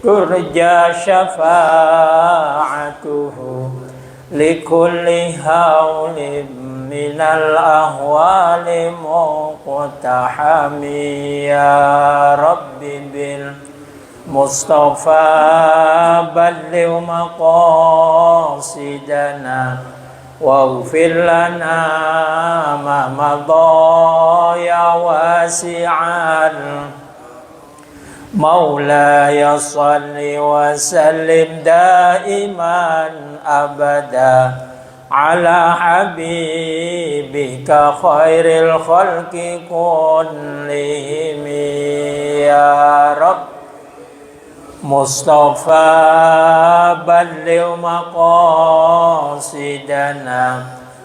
ترجى شفاعته لكل هول من الأهوال مقتحم يا رب بالمصطفى بلغ مقاصدنا واغفر لنا ما مضى يا واسع مولاي صل وسلم دائما أبدا على حبيبك خير الخلق كلهم يا رب مصطفى بلغ مقاصدنا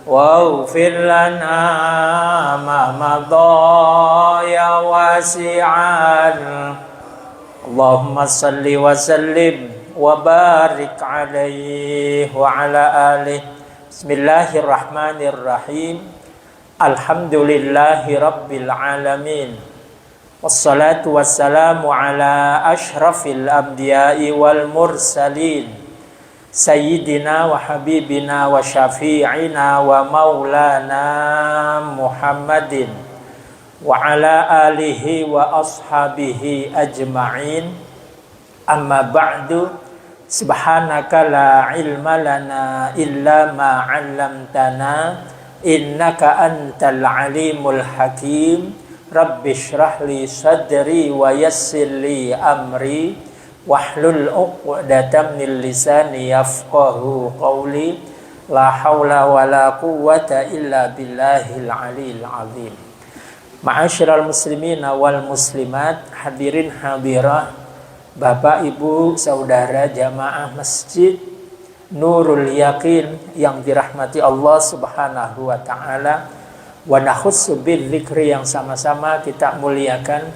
واغفر لنا ما مضى يا واسع اللهم صل وسلم وبارك عليه وعلى آله. Bismillahirrahmanirrahim. Alhamdulillahi rabbil alamin. Wassalatu wassalamu ala ashrafil anbiya'i wal mursalin. Sayyidina wa habibina wa syafi'ina wa maulana Muhammadin wa ala alihi wa ashabihi ajma'in. Amma ba'du. Subhanaka la ilma lana illa ma 'allamtana innaka antal alimul hakim. Rabbi shrah li sadri wa yassir li amri wahlul 'uqdatam min lisani yafqahu qawli. La haula wala quwwata illa billahil aliyil azim. Ma'asyiral muslimin wal muslimat, hadirin hadirah, Bapak, Ibu, Saudara jamaah Masjid Nurul Yakin yang dirahmati Allah Subhanahu wa taala. Wa nakhussu bidzikri, yang sama-sama kita muliakan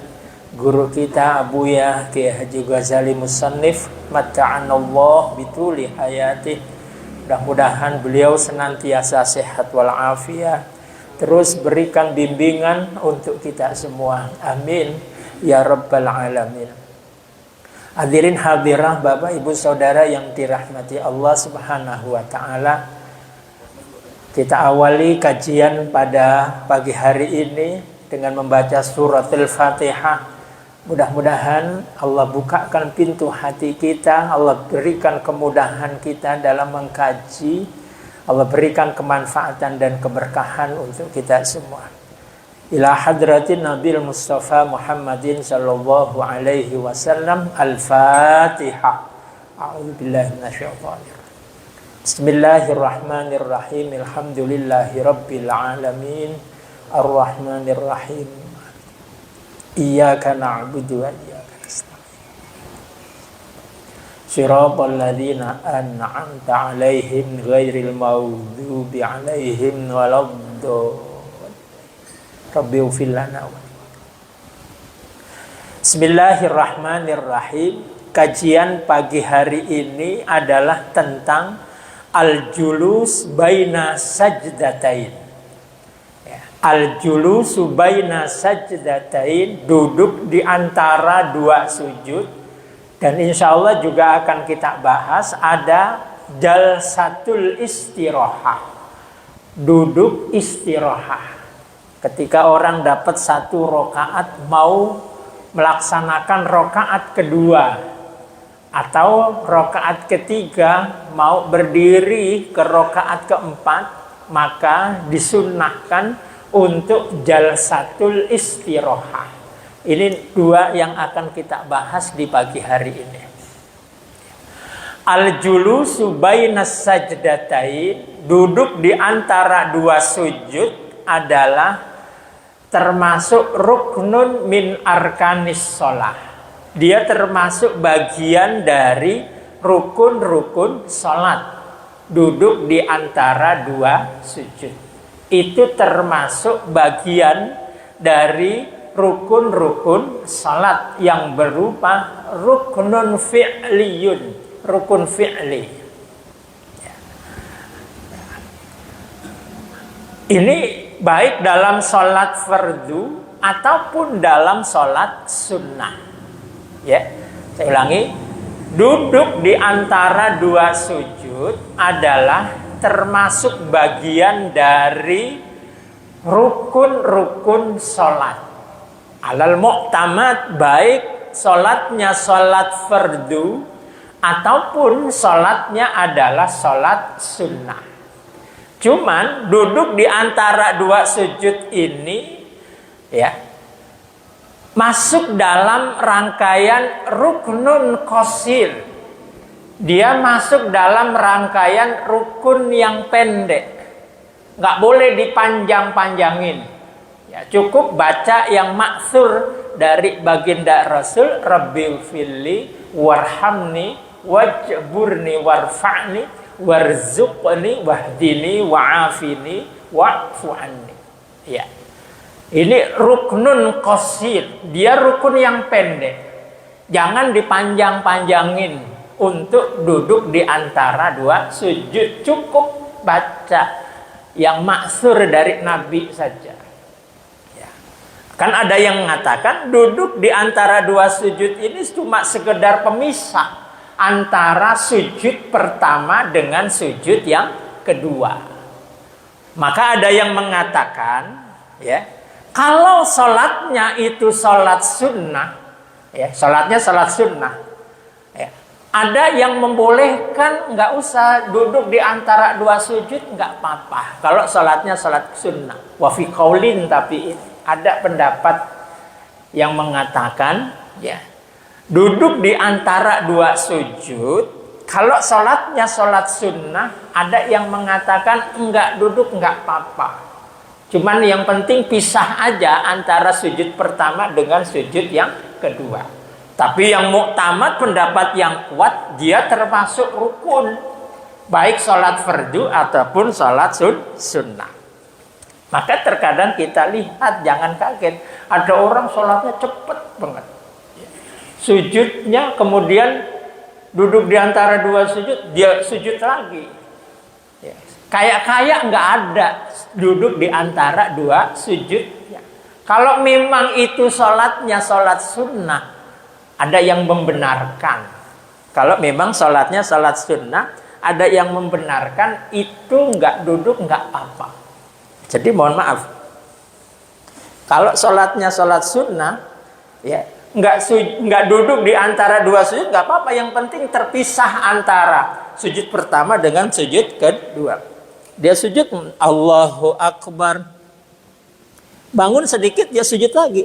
guru kita Abuya Kiai Haji Ghazali Musannif matta'anallah bituli hayatih. Mudah-mudahan beliau senantiasa sehat walafiat, terus berikan bimbingan untuk kita semua. Amin ya rabbal alamin. Hadirin hadirah, Bapak, Ibu, Saudara yang dirahmati Allah Subhanahu wa taala. Kita awali kajian pada pagi hari ini dengan membaca suratul Fatihah. Mudah-mudahan Allah bukakan pintu hati kita, Allah berikan kemudahan kita dalam mengkaji, Allah berikan kemanfaatan dan keberkahan untuk kita semua. Ila hadratin Nabil Mustafa Muhammadin sallallahu alaihi wasallam. Al-Fatihah. A'udzubillahi minasyaitonir. Bismillahirrahmanirrahim. Alhamdulillahi rabbil alamin. Ar-Rahmanir Rahim. Iyyaka na'budu wa iyyaka nasta'in. Shiratal ladzina an'amta 'alaihim ghairil maghdubi 'alaihim waladdallin. Bismillahirrahmanirrahim. Kajian pagi hari ini adalah tentang al-julus baina sajdatain. Al-julusu baina sajdatain, duduk di antara dua sujud. Dan insya Allah juga akan kita bahas ada jalsatul istirahah, duduk istirahah. Ketika orang dapat satu rokaat mau melaksanakan rokaat kedua atau rokaat ketiga mau berdiri ke rokaat keempat, maka disunnahkan untuk jalsatul istirahah. Ini dua yang akan kita bahas di pagi hari ini. Al-julusu bainas sajdatain, duduk di antara dua sujud adalah termasuk ruknun min arkanis sholah. Dia termasuk bagian dari rukun-rukun sholat. Duduk di antara dua sujud itu termasuk bagian dari rukun-rukun sholat yang berupa ruknun fi'liyun, rukun fi'li. Ini baik dalam sholat fardu ataupun dalam sholat sunnah. Ya, saya ulangi. Duduk di antara dua sujud adalah termasuk bagian dari rukun-rukun sholat. Alal mu'tamad, baik sholatnya sholat fardu ataupun sholatnya adalah sholat sunnah. Cuman duduk di antara dua sujud ini ya masuk dalam rangkaian ruknun qasir. Dia masuk dalam rangkaian rukun yang pendek. Nggak boleh dipanjang-panjangin. Ya, cukup baca yang maksur dari baginda Rasul, Rabbil filli warhamni wajburni warfa'ni warzuqni wahdini wa'afini wa'fu anni. Ya. Ini ruknun qasir, dia rukun yang pendek. Jangan dipanjang-panjangin untuk duduk di antara dua sujud. Cukup baca yang maksur dari Nabi saja. Ya. Kan ada yang mengatakan duduk di antara dua sujud ini cuma sekedar pemisah antara sujud pertama dengan sujud yang kedua. Maka ada yang mengatakan, ya, kalau sholatnya itu sholat sunnah, ya, sholatnya sholat sunnah, ya, ada yang membolehkan nggak usah duduk di antara dua sujud, nggak apa-apa. Kalau sholatnya sholat sunnah, wafi qaulin, tapi ada pendapat yang mengatakan, ya, duduk di antara dua sujud, kalau sholatnya sholat sunnah, ada yang mengatakan enggak duduk nggak apa-apa. Cuman yang penting pisah aja antara sujud pertama dengan sujud yang kedua. Tapi yang muktamad, pendapat yang kuat, dia termasuk rukun. Baik sholat fardu ataupun sholat sunnah. Maka terkadang kita lihat, jangan kaget. Ada orang sholatnya cepet banget. Sujudnya kemudian duduk di antara dua sujud, dia sujud lagi. Kayak nggak ada duduk di antara dua sujud. Kalau memang itu sholatnya sholat sunnah, ada yang membenarkan. Kalau memang sholatnya sholat sunnah, ada yang membenarkan itu nggak duduk nggak apa. Jadi mohon maaf, kalau sholatnya sholat sunnah, ya nggak duduk di antara dua sujud nggak apa-apa. Yang penting terpisah antara sujud pertama dengan sujud kedua. Dia sujud, Allahu Akbar, bangun sedikit dia sujud lagi.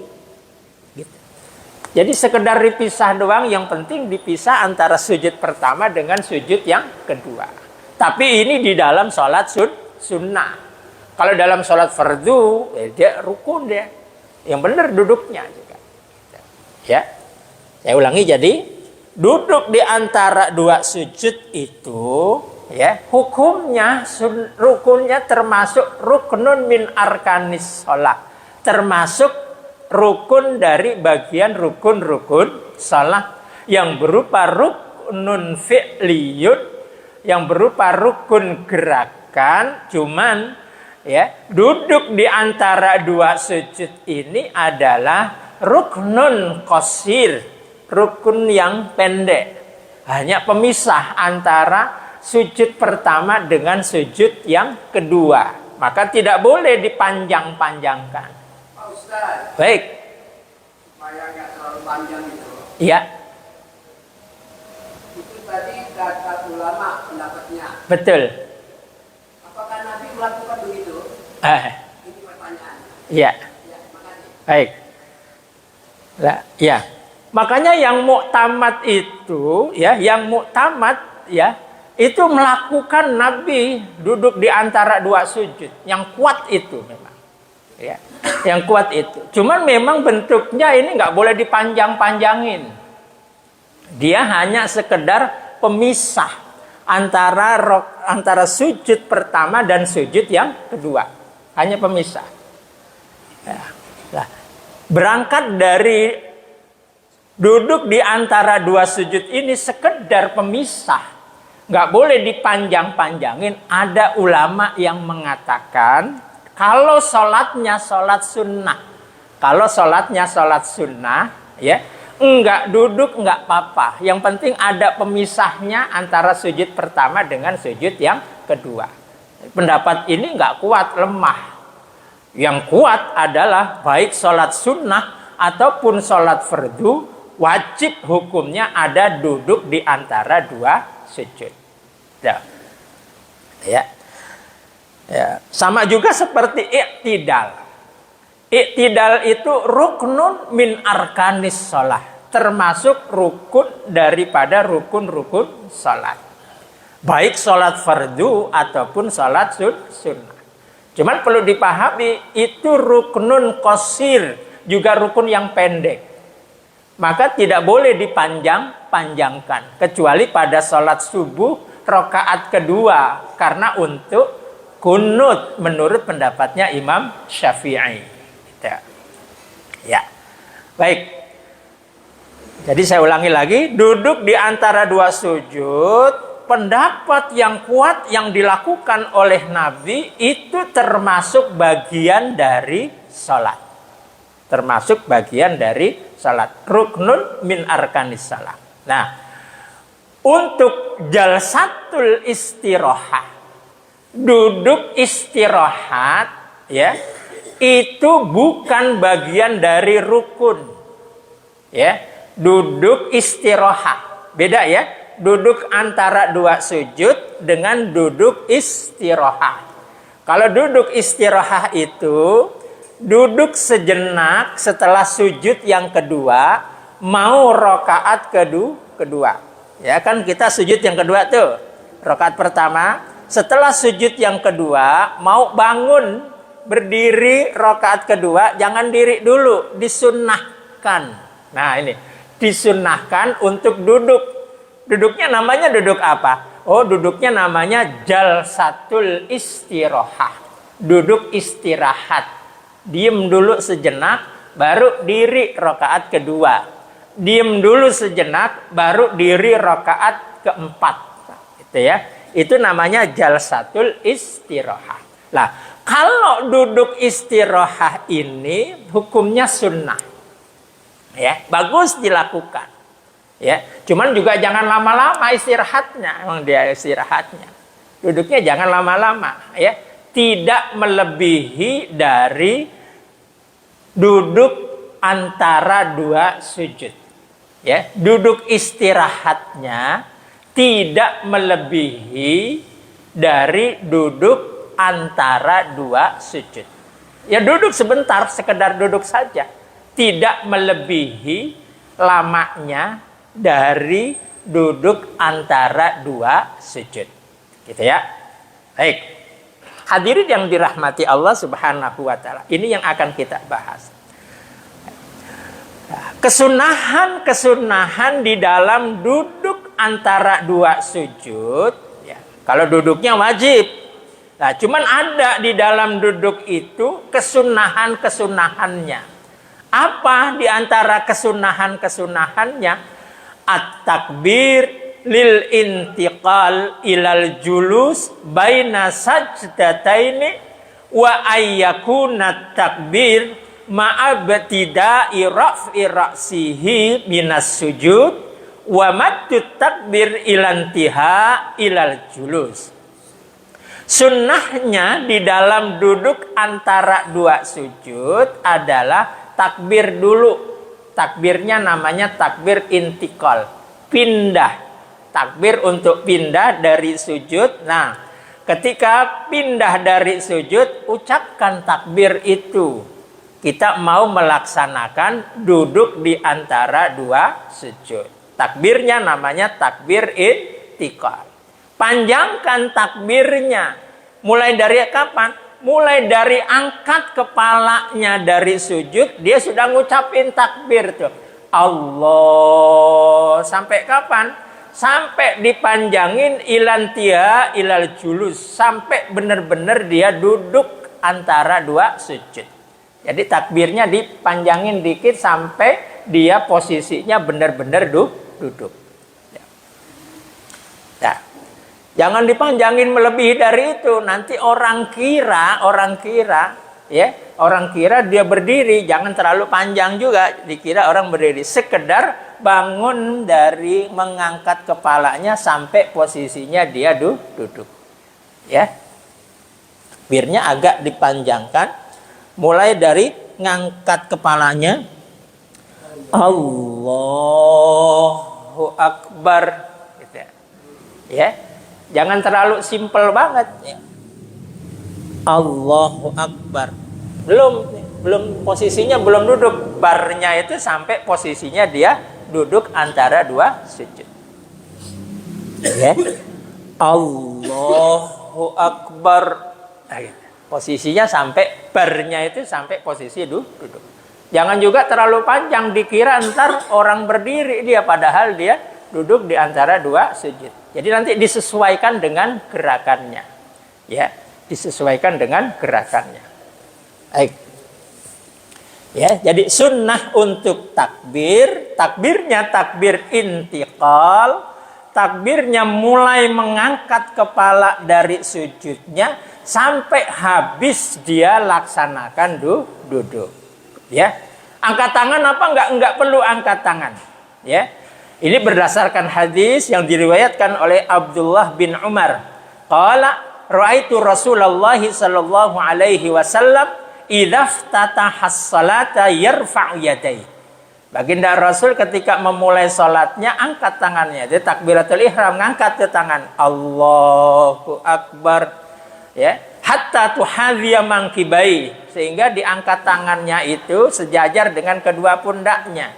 Gitu. Jadi sekedar dipisah doang. Yang penting dipisah antara sujud pertama dengan sujud yang kedua. Tapi ini di dalam sholat sunnah. Kalau dalam sholat fardu, dia rukun dia. Yang benar duduknya juga. Ya, saya ulangi. Jadi duduk di antara dua sujud itu, ya, hukumnya rukunnya termasuk ruknun min arkanis sholat, termasuk rukun dari bagian rukun-rukun sholat yang berupa ruknun fi'liyun, yang berupa rukun gerakan. Cuman ya, duduk di antara dua sujud ini adalah ruknun qasir, rukun yang pendek, hanya pemisah antara sujud pertama dengan sujud yang kedua. Maka tidak boleh dipanjang-panjangkan. Pak Ustaz. Baik. Supaya nggak terlalu panjang itu. Iya. Itu tadi kata ulama pendapatnya. Betul. Apakah Nabi melakukan begitu? Ini pertanyaan. Iya. Ya, makasih. Baik. Lah, ya. Makanya yang muktamad itu, ya, yang muktamad, ya, itu melakukan Nabi duduk di antara dua sujud. Yang kuat itu memang. Ya, yang kuat itu. Cuman memang bentuknya ini nggak boleh dipanjang-panjangin. Dia hanya sekedar pemisah antara sujud pertama dan sujud yang kedua. Hanya pemisah. Ya. Nah, berangkat dari duduk di antara dua sujud ini sekedar pemisah, nggak boleh dipanjang-panjangin. Ada ulama yang mengatakan kalau sholatnya sholat sunnah, ya, enggak duduk enggak apa-apa. Yang penting ada pemisahnya antara sujud pertama dengan sujud yang kedua. Pendapat ini enggak kuat, lemah. Yang kuat adalah baik sholat sunnah ataupun sholat fardu, wajib hukumnya ada duduk di antara dua sujud. Ya. Sama juga seperti i'tidal. I'tidal itu ruknun min arkanis sholat, termasuk rukun daripada rukun-rukun sholat. Baik sholat fardu ataupun sholat sunnah. Cuman perlu dipahami, itu ruknun qasir, juga rukun yang pendek. Maka tidak boleh dipanjang-panjangkan. Kecuali pada sholat subuh rakaat kedua. Karena untuk kunut menurut pendapatnya Imam Syafi'i. Ya. Baik. Jadi saya ulangi lagi, duduk di antara dua sujud, pendapat yang kuat yang dilakukan oleh Nabi itu termasuk bagian dari salat. Termasuk bagian dari salat. Ruknun min arkanis salat. Nah, untuk jalsatul istirahah, duduk istirahat, ya, itu bukan bagian dari rukun. Ya, duduk istirahat. Beda ya, duduk antara dua sujud dengan duduk istirahat. Kalau duduk istirahat itu duduk sejenak setelah sujud yang kedua, mau rakaat kedua. Ya kan kita sujud yang kedua tuh, rakaat pertama. Setelah sujud yang kedua, mau bangun berdiri rakaat kedua, jangan diri dulu, disunnahkan. Nah ini, disunnahkan untuk duduk. Duduknya namanya duduk apa? Oh, duduknya namanya jalsatul istirahah. Duduk istirahat. Diem dulu sejenak, baru diri rakaat kedua. Diem dulu sejenak, baru diri rakaat keempat. Gitu ya. Itu namanya jalsatul istirahah. Lah, kalau duduk istirahat ini hukumnya sunnah. Ya, bagus dilakukan. Ya, cuman juga jangan lama-lama istirahatnya. Emang dia istirahatnya. Duduknya jangan lama-lama, ya. Tidak melebihi dari duduk antara dua sujud. Ya, duduk istirahatnya tidak melebihi dari duduk antara dua sujud. Ya, duduk sebentar, sekedar duduk saja. Tidak melebihi lamanya dari duduk antara dua sujud. Gitu ya. Baik. Hadirin yang dirahmati Allah Subhanahu wa taala. Ini yang akan kita bahas. Kesunahan di dalam duduk antara dua sujud, ya. Kalau duduknya wajib. Nah, cuman ada di dalam duduk itu kesunahannya. Apa di antara kesunahannya? At-takbir lil intiqal ilal julus baina sajdataini wa ayyakuna takbir ma'abtida'i raf'i ra'sihi minas sujud wa maddut takbir ilantiha ilal julus. Sunnahnya di dalam duduk antara dua sujud adalah takbir dulu. Takbirnya namanya takbir intikal, pindah. Takbir untuk pindah dari sujud. Nah, ketika pindah dari sujud, ucapkan takbir itu. Kita mau melaksanakan duduk di antara dua sujud. Takbirnya namanya takbir intikal. Panjangkan takbirnya. Mulai dari kapan? Mulai dari angkat kepalanya dari sujud, dia sudah ngucapin takbir tuh. Allah. Sampai kapan? Sampai dipanjangin ilantia ilal julus. Sampai benar-benar dia duduk antara dua sujud. Jadi takbirnya dipanjangin dikit sampai dia posisinya benar-benar duduk. Ya. Jangan dipanjangin melebihi dari itu. Nanti orang kira Ya, orang kira dia berdiri, jangan terlalu panjang juga dikira orang berdiri. Sekedar bangun dari mengangkat kepalanya sampai posisinya dia duduk. Ya. Takbirnya agak dipanjangkan mulai dari ngangkat kepalanya Allahu Akbar gitu ya. Ya. Jangan terlalu simpel banget ya. Allahu Akbar. Belum posisinya belum duduk. Barnya itu sampai posisinya dia duduk antara dua sujud. Ya. Allahu Akbar. Nah, gitu. Posisinya sampai barnya itu sampai posisi duduk. Jangan juga terlalu panjang dikira ntar orang berdiri dia padahal dia duduk di antara dua sujud. Jadi nanti disesuaikan dengan gerakannya. Ya. Disesuaikan dengan gerakannya. Baik. Ya, jadi sunnah untuk takbir, takbirnya takbir intiqal, takbirnya mulai mengangkat kepala dari sujudnya sampai habis dia laksanakan duduk. Ya. Angkat tangan apa enggak perlu angkat tangan. Ya. Ini berdasarkan hadis yang diriwayatkan oleh Abdullah bin Umar. Qala ra'aitu Rasulullah sallallahu alaihi wasallam idza ftataha as-salata yarfa'u yadayhi. Baginda Rasul ketika memulai salatnya angkat tangannya. Jadi takbiratul ihram ngangkat ke tangan. Allahu Akbar. Ya, hatta tuhadhiya mankibai, sehingga diangkat tangannya itu sejajar dengan kedua pundaknya.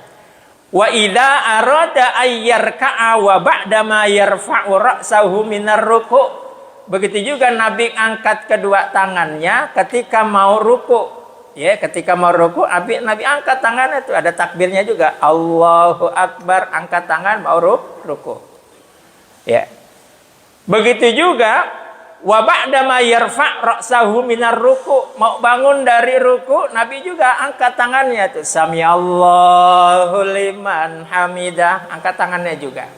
Wa idza arada ayyarka'a wa ba'da ma yarfa'u ra'sahu minar ruku'. Begitu juga Nabi angkat kedua tangannya ketika mau ruku. Ya, ketika mau ruku, Nabi angkat tangannya itu ada takbirnya juga. Allahu Akbar, angkat tangan mau ruku. Ya. Begitu juga wa ba'da ma yarfa' ra'sahu minar ruku, mau bangun dari ruku, Nabi juga angkat tangannya itu. Samiallahu liman hamidah, angkat tangannya juga.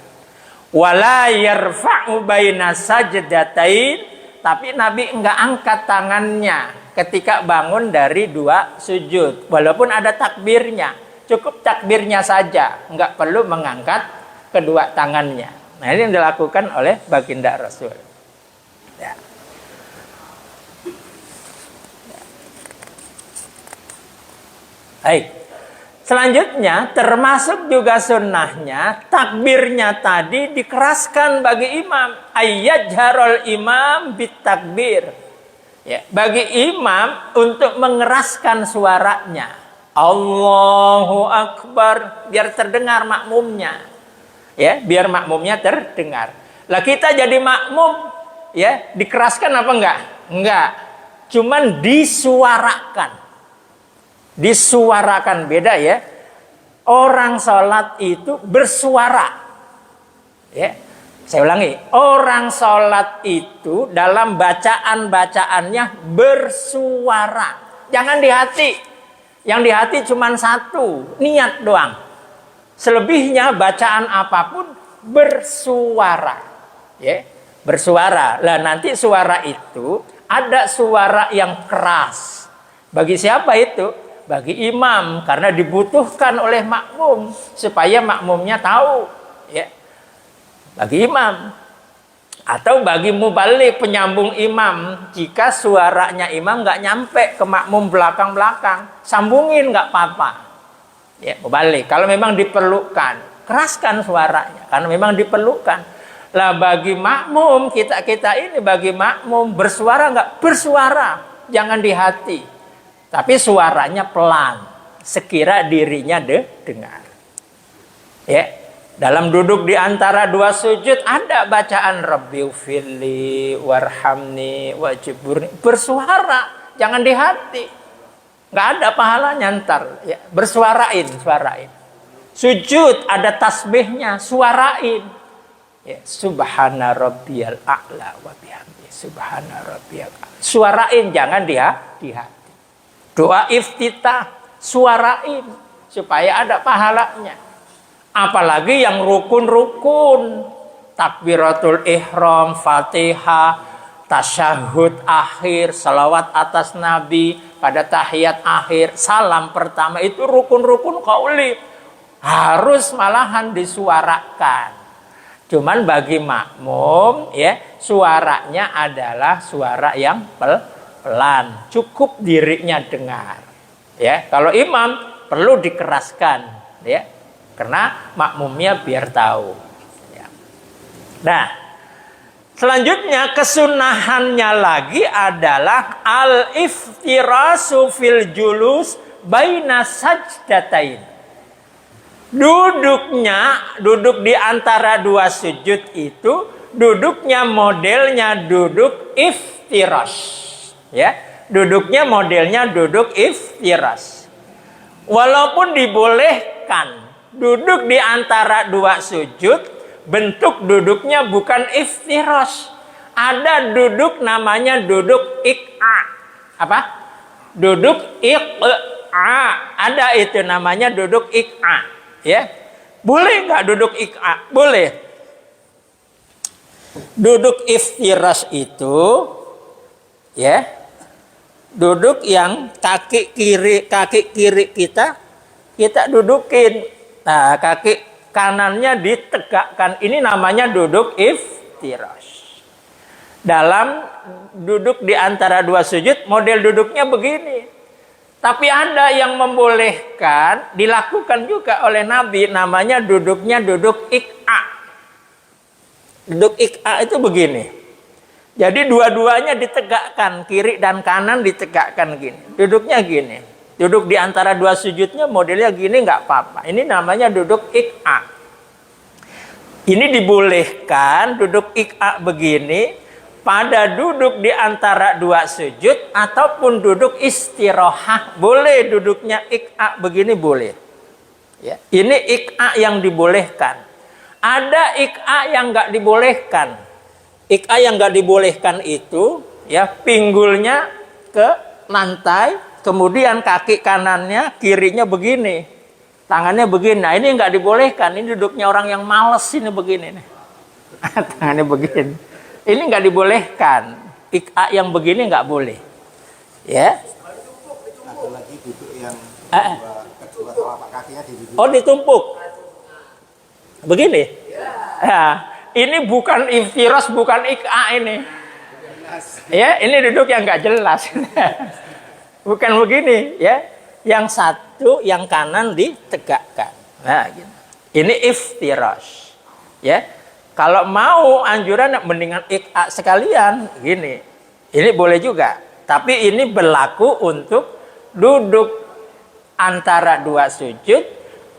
Wala yarfa'u baina sajdatain, tapi Nabi enggak angkat tangannya ketika bangun dari dua sujud. Walaupun ada takbirnya, cukup takbirnya saja, enggak perlu mengangkat kedua tangannya. Nah, ini yang dilakukan oleh baginda Rasul. Ya. Baik. Selanjutnya termasuk juga sunnahnya takbirnya tadi dikeraskan bagi imam. Ayyajharul imam bitakbir. Ya, bagi imam untuk mengeraskan suaranya. Allahu Akbar, biar terdengar makmumnya. Ya, biar makmumnya terdengar. Lah kita jadi makmum, ya, dikeraskan apa enggak? Enggak. Cuman disuarakan. Disuarakan, beda ya. Orang sholat itu bersuara. Ya, saya ulangi. Orang sholat itu dalam bacaan-bacaannya bersuara. Jangan di hati. Yang di hati cuma satu, niat doang. Selebihnya bacaan apapun bersuara. Ya, bersuara. Lah nanti suara itu ada suara yang keras. Bagi siapa itu? Bagi imam, karena dibutuhkan oleh makmum supaya makmumnya tahu, ya. Bagi imam atau bagi mubalik, penyambung imam, jika suaranya imam nggak nyampe ke makmum belakang-belakang, sambungin nggak apa-apa, ya, mubalik. Kalau memang diperlukan, keraskan suaranya karena memang diperlukan. Lah bagi makmum kita ini, bagi makmum bersuara nggak bersuara, jangan di hati. Tapi suaranya pelan, sekira dirinya dengar. Ya, dalam duduk di antara dua sujud ada bacaan Rabbighfirli warhamni wajburni, bersuara, jangan di hati. Nggak ada pahalanya ntar. Ya, bersuarain. Sujud ada tasbihnya, suarain. Ya, subhana rabbiyal a'la wa bihamdi, subhana rabbiyal a'la. Suarain, jangan di hati. Doa iftitah, suarain supaya ada pahalanya. Apalagi yang rukun-rukun, takbiratul ihram, Fatihah, tasyahud akhir, salawat atas Nabi, pada tahiyat akhir, salam pertama itu rukun-rukun qauli. Harus malahan disuarakan. Cuman bagi makmum ya, suaranya adalah suara yang pelan, cukup dirinya dengar. Ya, kalau imam perlu dikeraskan ya. Karena makmumnya biar tahu. Ya. Nah, selanjutnya kesunahannya lagi adalah al-iftirasu fil julus baina sajdatain. Duduk di antara dua sujud itu, duduknya modelnya duduk iftirash. Ya, duduknya modelnya duduk iftirash. Walaupun dibolehkan duduk di antara dua sujud, bentuk duduknya bukan iftirash. Ada duduk namanya duduk iq'a. Apa? Duduk iq'a. Ada itu namanya duduk iq'a. Ya, boleh nggak duduk iq'a? Boleh. Duduk iftirash itu, ya, duduk yang kaki kiri kita dudukin. Nah, kaki kanannya ditegakkan. Ini namanya duduk iftirash. Dalam duduk di antara dua sujud, model duduknya begini. Tapi ada yang membolehkan, dilakukan juga oleh Nabi, namanya duduknya duduk iq'a. Duduk iq'a itu begini. Jadi dua-duanya ditegakkan, kiri dan kanan ditegakkan gini. Duduknya gini. Duduk di antara dua sujudnya modelnya gini nggak apa-apa. Ini namanya duduk iq'a. Ini dibolehkan duduk iq'a begini pada duduk di antara dua sujud ataupun duduk istirahah. Boleh duduknya iq'a begini boleh. Ya. Ini iq'a yang dibolehkan. Ada iq'a yang nggak dibolehkan. Iq'a yang nggak dibolehkan itu ya pinggulnya ke lantai, kemudian kaki kanannya kirinya begini, tangannya begini. Nah ini nggak dibolehkan. Ini duduknya orang yang males ini begini nih. Tangannya begini. Ini nggak dibolehkan. Iq'a yang begini nggak boleh. Ya. Ada lagi duduk yang kedua telapak kakinya diduduk. Oh ditumpuk. Begini. Ya. Ini bukan iftirash, bukan iq'a ini. Ya, ini duduk yang nggak jelas. Bukan begini, ya. Yang satu, yang kanan ditegakkan. Nah, gitu. Ini iftirash. Ya. Kalau mau anjuran mendingan iq'a sekalian gini. Ini boleh juga. Tapi ini berlaku untuk duduk antara dua sujud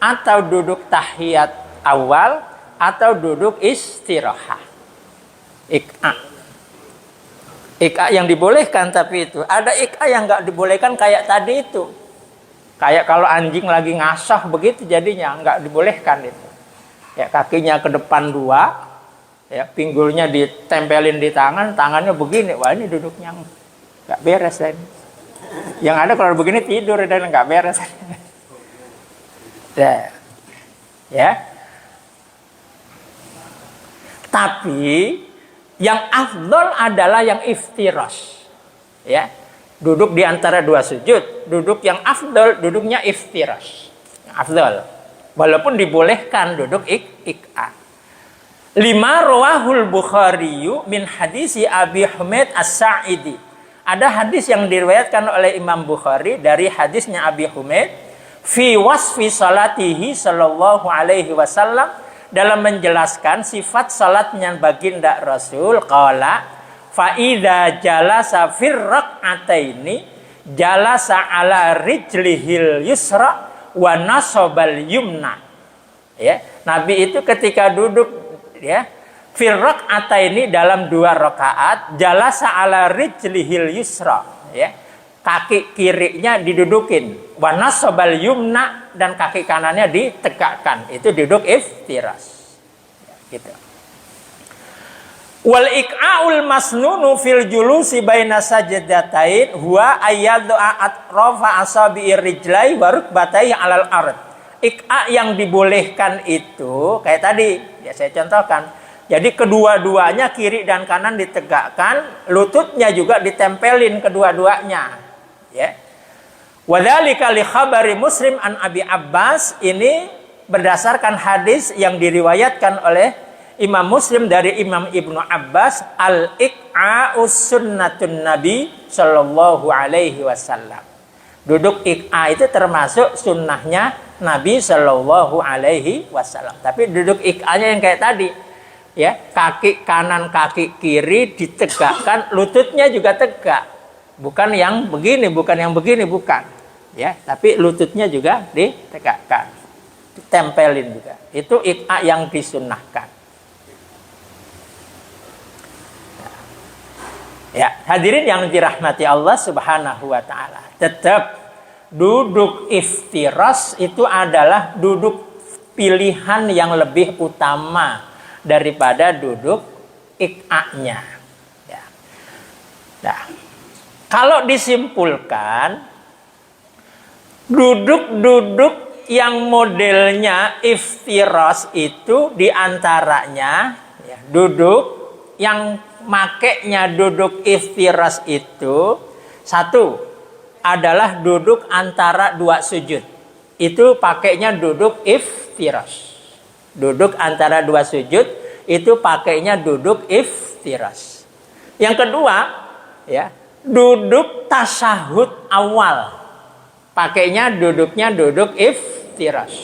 atau duduk tahiyat awal atau duduk istirahah. Iq'a. Iq'a yang dibolehkan tapi itu. Ada iq'a yang nggak dibolehkan kayak tadi itu. Kayak kalau anjing lagi ngasah begitu jadinya nggak dibolehkan itu. Ya kakinya ke depan dua, ya pinggulnya ditempelin di tangan, tangannya begini. Wah ini duduknya nggak beres dan yang ada kalau begini tidur dan nggak beres. Ya. Tapi yang afdol adalah yang iftirash. Ya. Duduk di antara dua sujud, duduk yang afdol, duduknya iftirash. Afdol. Walaupun dibolehkan duduk iq'a. 5 rawahul Bukhari min hadisi Abi Humaid As-Sa'idi. Ada hadis yang diriwayatkan oleh Imam Bukhari dari hadisnya Abi Humaid fi wasfi salatihi sallallahu alaihi wasallam dalam menjelaskan sifat salatnya baginda Rasul qala fa idza jalasa fir rak'ataini jalasa ala rijlihil yusra wa nasabal yumna. Ya, Nabi itu ketika duduk ya fir rak'ataini dalam 2 rakaat jalasa ala rijlihil yusra ya. Kaki kirinya didudukin wa nasabal yumna dan kaki kanannya ditegakkan. Itu duduk iftirash. Ya, gitu. Wal iq'aul masnunu fil julusi baina sajdatain huwa ayyad'a atrafa asabi'ir rijlai wa rukbatai 'alal ard. Iq'a yang dibolehkan itu kayak tadi ya saya contohkan Jadi kedua-duanya kiri dan kanan ditegakkan, lututnya juga ditempelin kedua-duanya. Ya. Wadzalika li khabari Muslim an Abi Abbas, ini berdasarkan hadis yang diriwayatkan oleh Imam Muslim dari Imam Ibnu Abbas, al-iqa'us sunnatun Nabi sallallahu alaihi wasallam. Duduk iqa itu termasuk sunnahnya Nabi sallallahu alaihi wasallam. Tapi duduk iqa-nya yang kayak tadi, ya, kaki kanan kaki kiri ditegakkan, lututnya juga tegak. Bukan yang begini, bukan. Ya, tapi lututnya juga ditegakkan. Ditempelin juga. Itu iqa yang disunnahkan. Ya, hadirin yang dirahmati Allah Subhanahu wa taala. Tetap duduk iftiras itu adalah duduk pilihan yang lebih utama daripada duduk iqa-nya. Ya. Nah, kalau disimpulkan, duduk-duduk yang modelnya iftiras itu diantaranya, ya, duduk yang makainya duduk iftiras itu, satu adalah duduk antara dua sujud. Itu pakainya duduk iftiras. Duduk antara dua sujud itu pakainya duduk iftiras. Yang kedua, ya, duduk tasyahud awal. Pakainya duduknya duduk iftiras.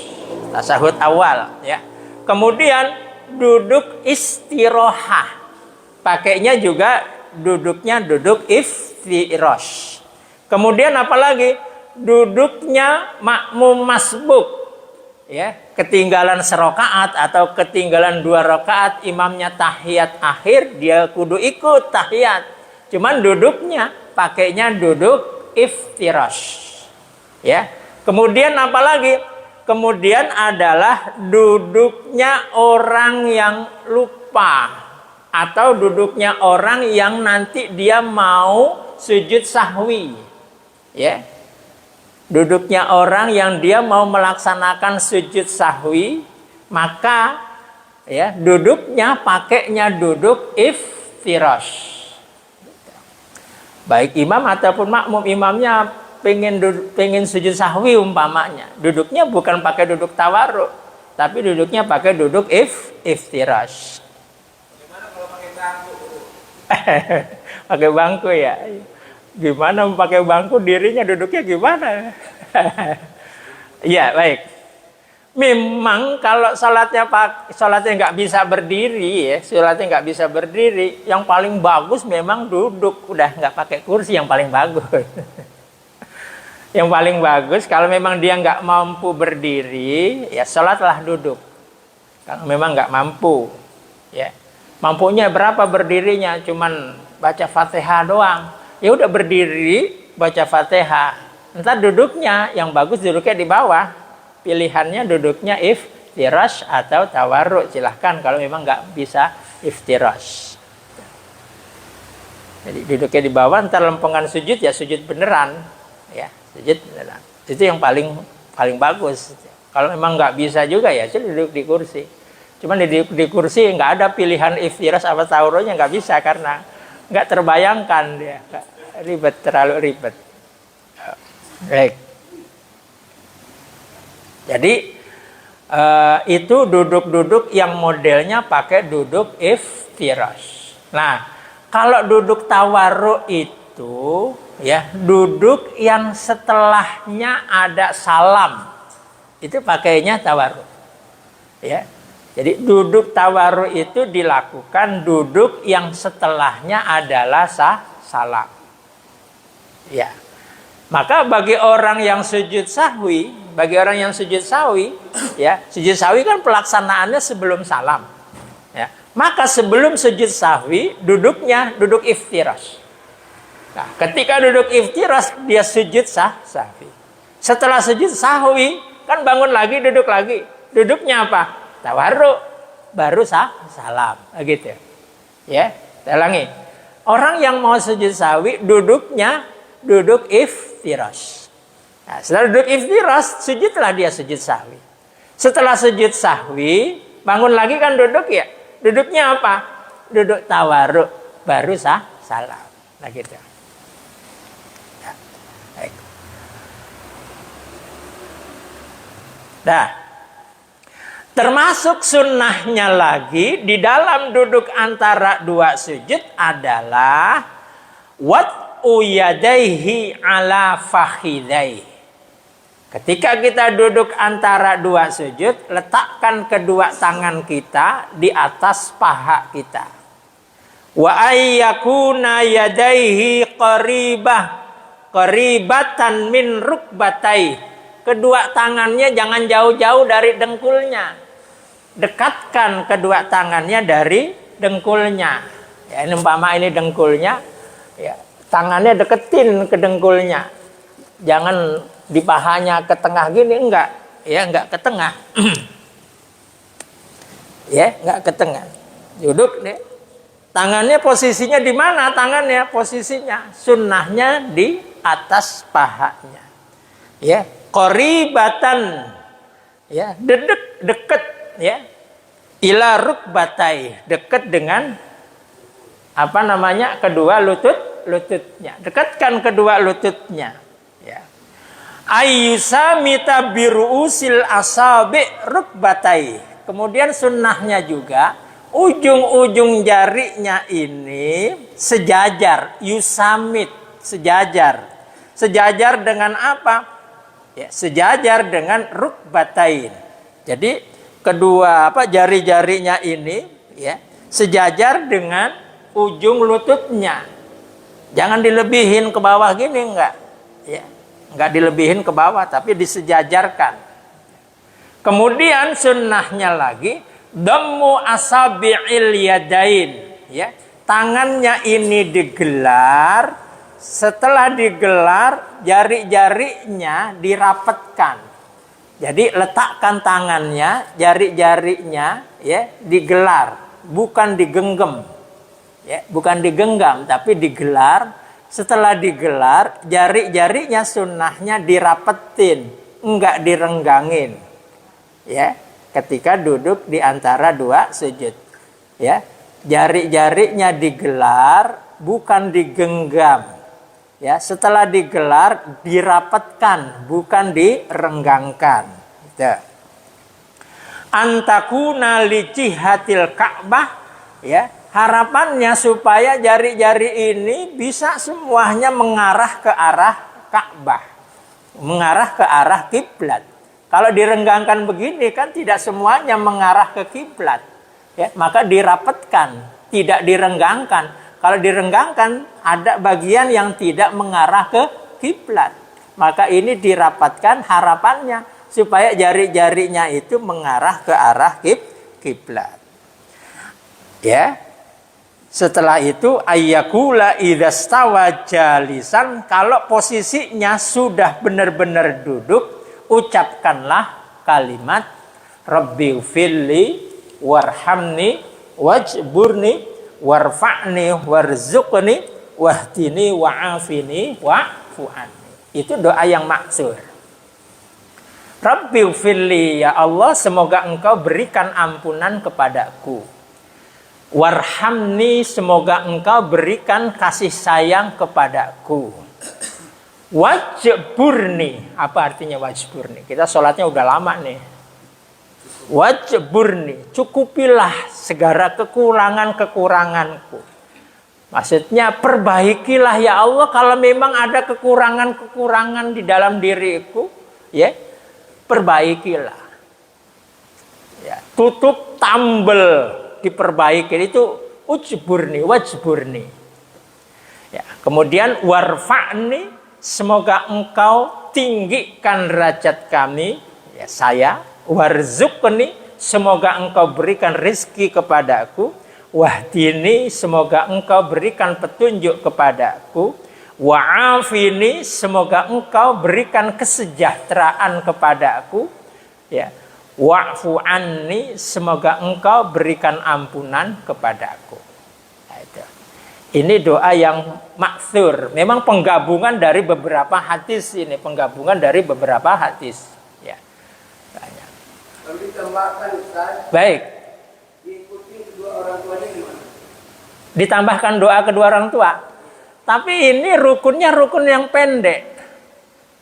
Tasyahud awal, ya. Kemudian duduk istirahah. Pakainya juga duduknya duduk iftiras. Kemudian apalagi duduknya makmum masbuk, ya, ketinggalan serakaat atau ketinggalan 2 rakaat, imamnya tahiyat akhir, dia kudu ikut tahiyat. Cuman duduknya pakainya duduk iftiras. Ya. Kemudian apalagi? Kemudian adalah duduknya orang yang lupa atau duduknya orang yang nanti dia mau sujud sahwi. Ya. Duduknya orang yang dia mau melaksanakan sujud sahwi, maka, ya, duduknya pakainya duduk iftiras. Baik imam ataupun makmum, imamnya pengen sujud sahwi umpamanya, duduknya bukan pakai duduk tawarruk, tapi duduknya pakai duduk iftiras. Gimana kalau pakai bangku? Pakai bangku, ya. Gimana pakai bangku, dirinya duduknya gimana? Ya, baik. Memang kalau sholatnya nggak bisa berdiri, ya, sholatnya nggak bisa berdiri, yang paling bagus memang duduk, udah nggak pakai kursi, yang paling bagus. Yang paling bagus kalau memang dia nggak mampu berdiri, ya sholatlah duduk. Kalau memang nggak mampu, ya, mampunya berapa berdirinya? Cuman baca Fatihah doang. Ya udah berdiri, baca Fatihah. Entar duduknya yang bagus duduknya di bawah. Pilihannya duduknya iftiras atau tawarruk. Silahkan kalau memang nggak bisa iftiras. Jadi duduknya di bawah, entar lempengan sujud ya sujud beneran, ya sujud beneran. Itu yang paling bagus. Kalau memang nggak bisa juga ya duduk di kursi. Cuman di kursi nggak ada pilihan iftiras apa tawarruknya, nggak bisa karena nggak terbayangkan dia, ribet, terlalu ribet. Baik. Jadi itu duduk-duduk yang modelnya pakai duduk iftiras. Nah, kalau duduk tawarruk itu, ya, duduk yang setelahnya ada salam, itu pakainya tawarruk. Ya. Jadi duduk tawarruk itu dilakukan duduk yang setelahnya adalah salam. Ya. Maka bagi orang yang sujud sahwi, ya, sujud sahwi kan pelaksanaannya sebelum salam. Ya. Maka sebelum sujud sahwi duduknya duduk iftiras. Nah, ketika duduk iftiras dia sujud sahwi. Setelah sujud sahwi kan bangun lagi, duduk lagi. Duduknya apa? Tawarruk, baru salam, gitu. Ya, saya ulangi. Orang yang mau sujud sahwi duduknya duduk iftiras. Nah, setelah duduk iftiras, sujudlah dia sujud sahwi. Setelah sujud sahwi, bangun lagi kan duduk, ya. Duduknya apa? Duduk tawaruk, baru salam. Nah gitu. Ya. Baik. Nah, termasuk sunnahnya lagi di dalam duduk antara dua sujud adalah wad'u yadaihi ala fakhidaihi. Ketika kita duduk antara dua sujud, letakkan kedua tangan kita di atas paha kita. Wa ayyakuna yadaihi qaribatan min rukbatai. Kedua tangannya jangan jauh-jauh dari dengkulnya. Dekatkan kedua tangannya dari dengkulnya. Ya, ini umpama ini dengkulnya, ya, tangannya deketin ke dengkulnya. Jangan di pahanya ke tengah gini, enggak. Ya, enggak ke tengah. Ya, enggak ke tengah. Duduk deh. Tangannya posisinya di mana? Tangannya posisinya sunnahnya di atas pahanya. Ya, qaribatan. Ya, deket ya. Ila rukbatai, dekat dengan apa namanya? Kedua lututnya. Dekatkan kedua lututnya. Ya. Ayyusamita biruusil asabi rukbatai. Kemudian sunnahnya juga ujung-ujung jarinya ini sejajar, yusamit, sejajar. Sejajar dengan apa? Ya, sejajar dengan rukbatain. Jadi kedua jari-jarinya ini ya sejajar dengan ujung lututnya. Jangan dilebihin ke bawah gini, enggak. Ya. Enggak dilebihin ke bawah, tapi disejajarkan. Kemudian sunnahnya lagi dammu asabi'il yadain, ya. Tangannya ini digelar, setelah digelar jari-jarinya dirapatkan. Jadi letakkan tangannya, jari-jarinya ya digelar, bukan digenggam. Ya, bukan digenggam tapi digelar. Setelah digelar, jari-jarinya sunnahnya dirapetin, enggak direnggangin. Ya, ketika duduk di antara dua sujud. Ya, jari-jarinya digelar, bukan digenggam. Ya, setelah digelar dirapatkan, bukan direnggangkan. Gitu. Antakuna li jihatil Ka'bah, ya. Harapannya supaya jari-jari ini bisa semuanya mengarah ke arah Ka'bah. Mengarah ke arah kiblat. Kalau direnggangkan begini kan tidak semuanya mengarah ke kiblat. Ya, maka dirapatkan, tidak direnggangkan. Kalau direnggangkan ada bagian yang tidak mengarah ke kiblat. Maka ini dirapatkan harapannya supaya jari-jarinya itu mengarah ke arah kiblat. Ya. Setelah itu ayyakula idzastawa jalisan, kalau posisinya sudah benar-benar duduk, ucapkanlah kalimat Rabbighfirli warhamni wajburni warfa'ni warzuqni wahdini wa'afini wa'fu anni. Itu doa yang maksur. Rabbighfirli, ya Allah, semoga Engkau berikan ampunan kepadaku. Warhamni, semoga Engkau berikan kasih sayang kepadaku. Wajburni, apa artinya wajburni? Kita sholatnya udah lama nih. Wajburni, cukupilah segala kekurangan-kekuranganku. Maksudnya perbaikilah ya Allah kalau memang ada kekurangan-kekurangan di dalam diriku, ya perbaikilah. Ya, tutup tambel. Diperbaiki itu wajburni. Ya, kemudian warfa'ni, semoga Engkau tinggikan derajat kami, ya saya. Warzuqni, semoga Engkau berikan rizki kepadaku. Wahdini, semoga Engkau berikan petunjuk kepadaku. Wa'afini, semoga Engkau berikan kesejahteraan kepadaku. Ya. Wa'fu anni, semoga Engkau berikan ampunan kepadaku. Nah, itu. Ini doa yang maksur. Memang penggabungan dari beberapa hadis ini, penggabungan dari beberapa hadis. Ya. Banyak. Baik. Diikuti kedua Ditambahkan doa kedua orang tua. Tapi ini rukunnya rukun yang pendek.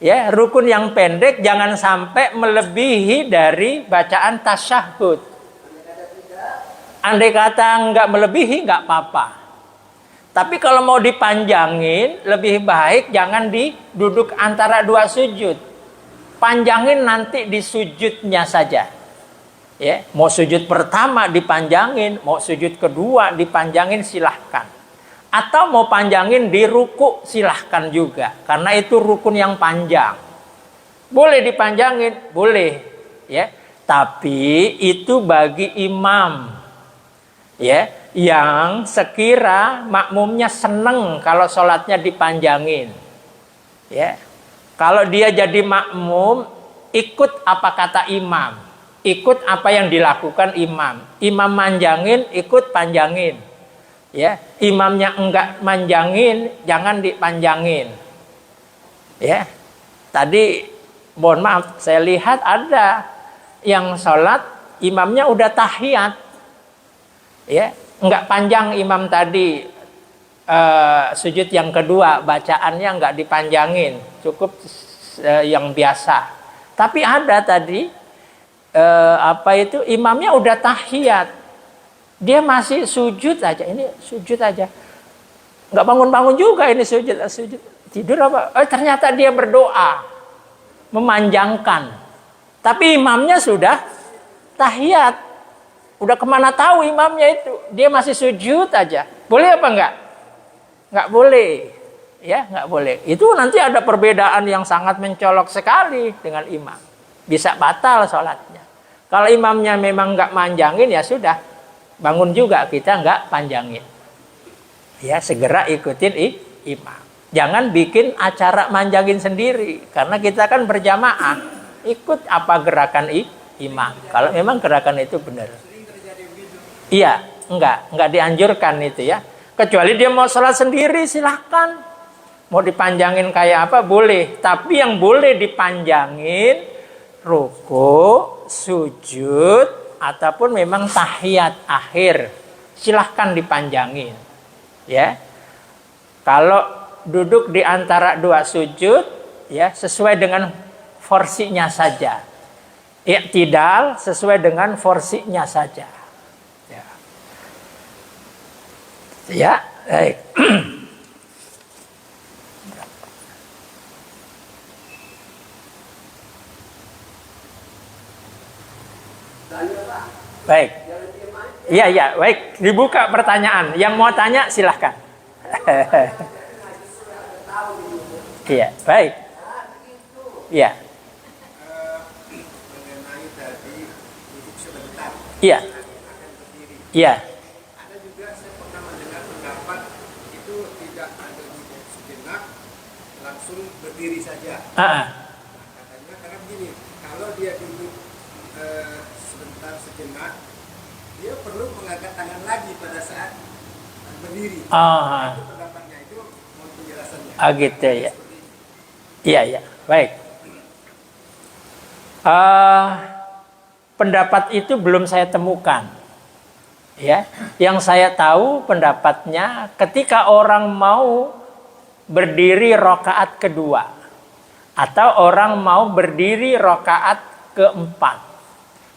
Ya, rukun yang pendek jangan sampai melebihi dari bacaan tasyahud. Andai kata nggak melebihi nggak apa-apa. Tapi kalau mau dipanjangin, lebih baik jangan diduduk antara dua sujud. Panjangin nanti di sujudnya saja. Ya, mau sujud pertama dipanjangin, mau sujud kedua dipanjangin silahkan. Atau mau panjangin di ruku silahkan juga. Karena itu rukun yang panjang. Boleh dipanjangin, boleh. Ya, tapi itu bagi imam. Ya, yang sekira makmumnya seneng kalau sholatnya dipanjangin. Ya, kalau dia jadi makmum, ikut apa kata imam. Ikut apa yang dilakukan imam. Imam manjangin, ikut panjangin. Ya, imamnya enggak manjangin, jangan dipanjangin. Ya, tadi mohon maaf, saya lihat ada yang sholat imamnya udah tahiyat. Ya, enggak panjang imam tadi sujud yang kedua, bacaannya enggak dipanjangin, cukup yang biasa. Tapi ada tadi imamnya udah tahiyat, dia masih sujud aja, ini sujud aja, nggak bangun-bangun juga, ini sujud tidur apa? Ternyata dia berdoa memanjangkan, tapi imamnya sudah tahiyat, udah kemana tahu imamnya itu, dia masih sujud aja, boleh apa enggak? Nggak boleh, ya nggak boleh. Itu nanti ada perbedaan yang sangat mencolok sekali dengan imam, bisa batal sholatnya. Kalau imamnya memang nggak manjangin, ya sudah, bangun juga kita nggak panjangin. Ya, segera ikutin imam. Jangan bikin acara manjangin sendiri, karena kita kan berjamaah. Ikut apa gerakan imam. Kalau memang gerakan itu benar. Iya, nggak dianjurkan itu ya. Kecuali dia mau sholat sendiri, silahkan. Mau dipanjangin kayak apa boleh. Tapi yang boleh dipanjangin ruku, sujud, ataupun memang tahiyat akhir, silahkan dipanjangin. Ya, kalau duduk di antara dua sujud, ya sesuai dengan porsinya saja. Iktidal sesuai dengan porsinya saja. Ya, ya, baik. Baik. Iya, baik. Dibuka pertanyaan. Yang mau tanya silahkan. Iya, baik. Iya. Mengenai tadi duduk sebentar. Iya. Iya. Ada juga saya pernah mendengar pendapat itu tidak ada duduk sejenak, langsung berdiri saja. Katanya karena begini, kalau dia duduk sebentar sejenak, dia perlu mengangkat tangan lagi pada saat berdiri. Itu pendapatnya, itu mohon penjelasannya. Gitu ya. Iya, baik. Pendapat itu belum saya temukan. Ya, yang saya tahu pendapatnya ketika orang mau berdiri rakaat kedua atau orang mau berdiri rakaat keempat,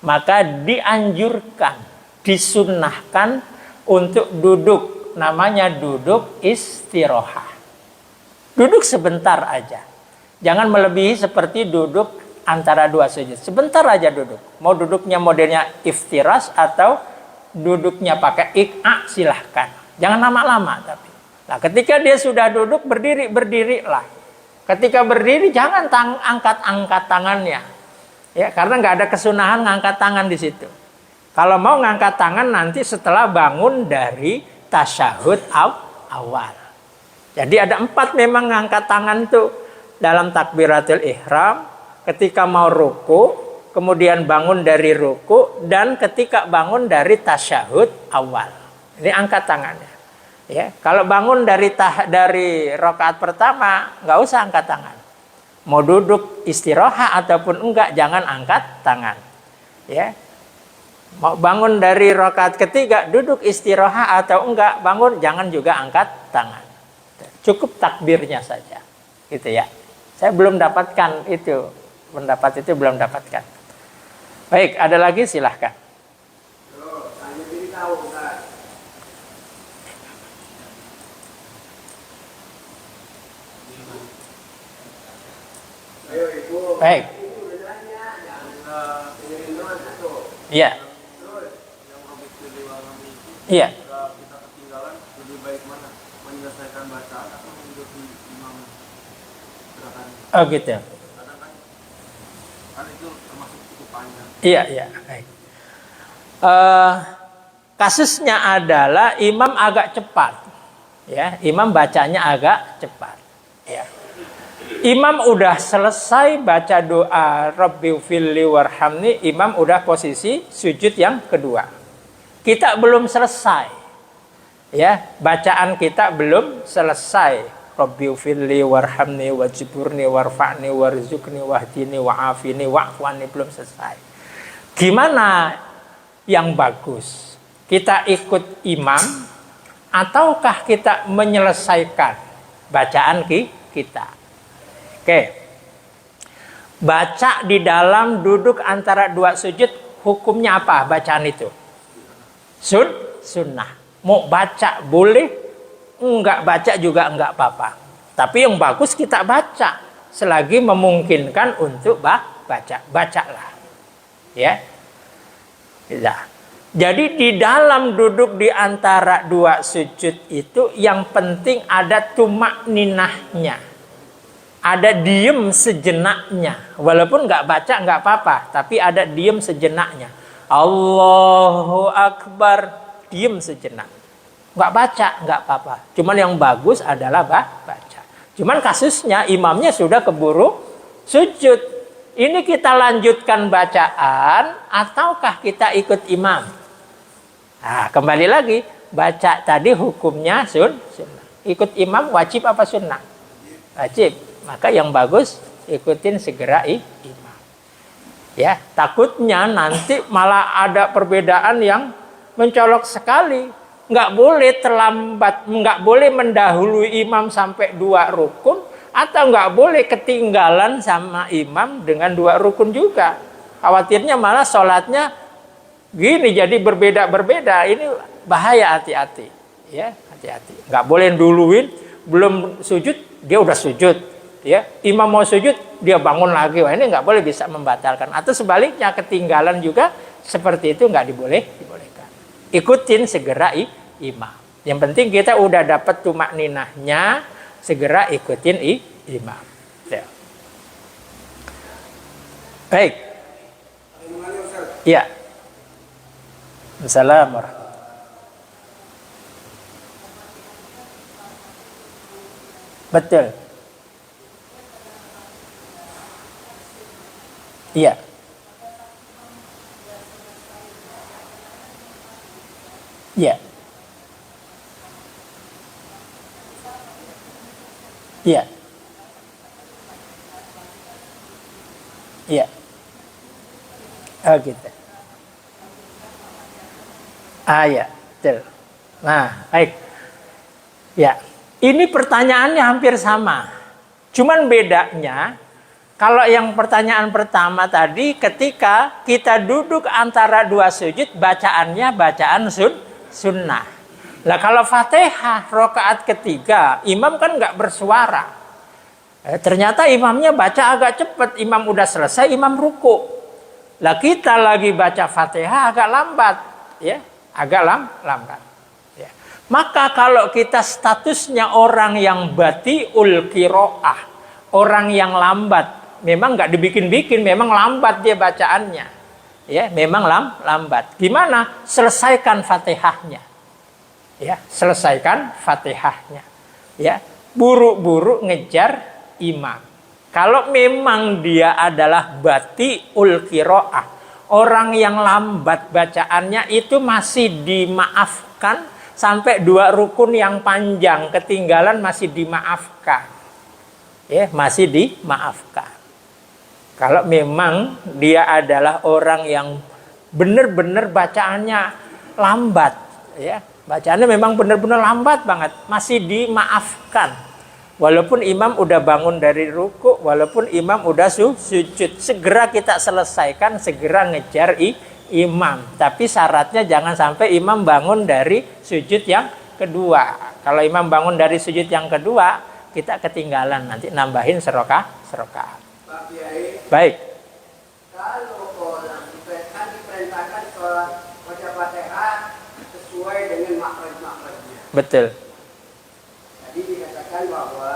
maka dianjurkan, disunnahkan untuk duduk, namanya duduk istirahat. Duduk sebentar aja. Jangan melebihi seperti duduk antara dua sujud. Sebentar aja duduk. Mau duduknya modelnya iftirash atau duduknya pakai ik'a, silahkan. Jangan lama-lama tapi. Nah, ketika dia sudah duduk, berdirilah. Ketika berdiri jangan angkat tangannya. Ya, karena nggak ada kesunahan ngangkat tangan di situ. Kalau mau ngangkat tangan nanti setelah bangun dari tasyahud awal. Jadi ada 4 memang ngangkat tangan tuh dalam takbiratul ihram, ketika mau ruku, kemudian bangun dari ruku, dan ketika bangun dari tasyahud awal. Ini angkat tangannya. Ya, kalau bangun dari rakaat pertama nggak usah angkat tangan. Mau duduk istirahat ataupun enggak, jangan angkat tangan. Ya. Mau bangun dari rakaat ketiga, duduk istirahat atau enggak, bangun jangan juga angkat tangan. Cukup takbirnya saja. Gitu ya. Saya belum dapatkan itu. Pendapat itu belum dapatkan. Baik, ada lagi silahkan. Baik. Iya. Iya. Kita ketinggalan, lebih baik mana? Menyelesaikan bacaan atau mengikuti imam gerakan? Oh gitu. Kadang kan itu termasuk cukup panjang. Iya, iya. Baik. Kasusnya adalah imam agak cepat. Ya, imam bacanya agak cepat. Ya. Imam udah selesai baca doa Rabbighfirli warhamni, imam udah posisi sujud yang kedua. Kita belum selesai. Ya, bacaan kita belum selesai. Rabbighfirli warhamni wajburni warfa'ni warzuqni wahdini wa'afini wa'fwani, belum selesai. Gimana yang bagus? Kita ikut imam ataukah kita menyelesaikan bacaan kita? Oke. Baca di dalam duduk antara dua sujud, hukumnya apa bacaan itu? Sunnah. Mau baca boleh, enggak baca juga enggak apa-apa. Tapi yang bagus kita baca selagi memungkinkan untuk bacalah. Ya. Ya. Jadi di dalam duduk di antara dua sujud itu yang penting ada tumak ninahnya. Ada diem sejenaknya. Walaupun nggak baca nggak apa-apa, tapi ada diem sejenaknya. Allahu Akbar, diem sejenak. Nggak baca nggak apa-apa. Cuman yang bagus adalah baca. Cuman kasusnya imamnya sudah keburu sujud. Ini kita lanjutkan bacaan ataukah kita ikut imam? Nah, kembali lagi, baca tadi hukumnya sunnah. Ikut imam wajib apa sunnah? Wajib. Maka yang bagus ikutin segera imam. Ya, takutnya nanti malah ada perbedaan yang mencolok sekali. Nggak boleh terlambat, nggak boleh mendahului imam sampai 2 rukun, atau nggak boleh ketinggalan sama imam dengan 2 rukun juga. Khawatirnya malah sholatnya gini jadi berbeda-berbeda. Ini bahaya, hati-hati. Ya, hati-hati. Nggak boleh duluin, belum sujud dia udah sujud. Ya, imam mau sujud dia bangun lagi. Wah, ini nggak boleh, bisa membatalkan. Atau sebaliknya ketinggalan juga seperti itu nggak dibolehkan. Ikutin segera imam. Yang penting kita udah dapat tumak ninahnya, segera ikutin imam. Ya. Baik. Ya. Assalamualaikum. Betul. Iya. Iya. Iya. Iya. Oh gitu. Ya, betul. Nah, baik. Ya, ini pertanyaannya hampir sama. Cuman bedanya, kalau yang pertanyaan pertama tadi, ketika kita duduk antara 2 sujud, bacaannya bacaan sunnah. Nah, kalau Fatihah rakaat ketiga, imam kan nggak bersuara. Ternyata imamnya baca agak cepat, imam udah selesai, imam ruku. Lah kita lagi baca Fatihah agak lambat, ya, agak lambat. Ya. Maka kalau kita statusnya orang yang batiul qiraah, orang yang lambat, memang nggak dibikin-bikin, memang lambat dia bacaannya, ya, memang lambat. Gimana? Selesaikan Fatihahnya. Ya, selesaikan Fatihahnya. Ya, buru-buru ngejar imam. Kalau memang dia adalah batiul qiraah, orang yang lambat bacaannya, itu masih dimaafkan sampai 2 rukun yang panjang ketinggalan masih dimaafkan. Ya, masih dimaafkan. Kalau memang dia adalah orang yang benar-benar bacaannya lambat, ya. Bacaannya memang benar-benar lambat banget, masih dimaafkan. Walaupun imam udah bangun dari ruku, walaupun imam udah sujud, segera kita selesaikan, segera ngejar imam. Tapi syaratnya jangan sampai imam bangun dari sujud yang kedua. Kalau imam bangun dari sujud yang kedua, kita ketinggalan, nanti nambahin serokaat. Pak Kiai, Baik. kalau orang kan diperintahkan sholat baca Fatihah sesuai dengan makhraj-makhrajnya. Betul. Tadi dikatakan bahwa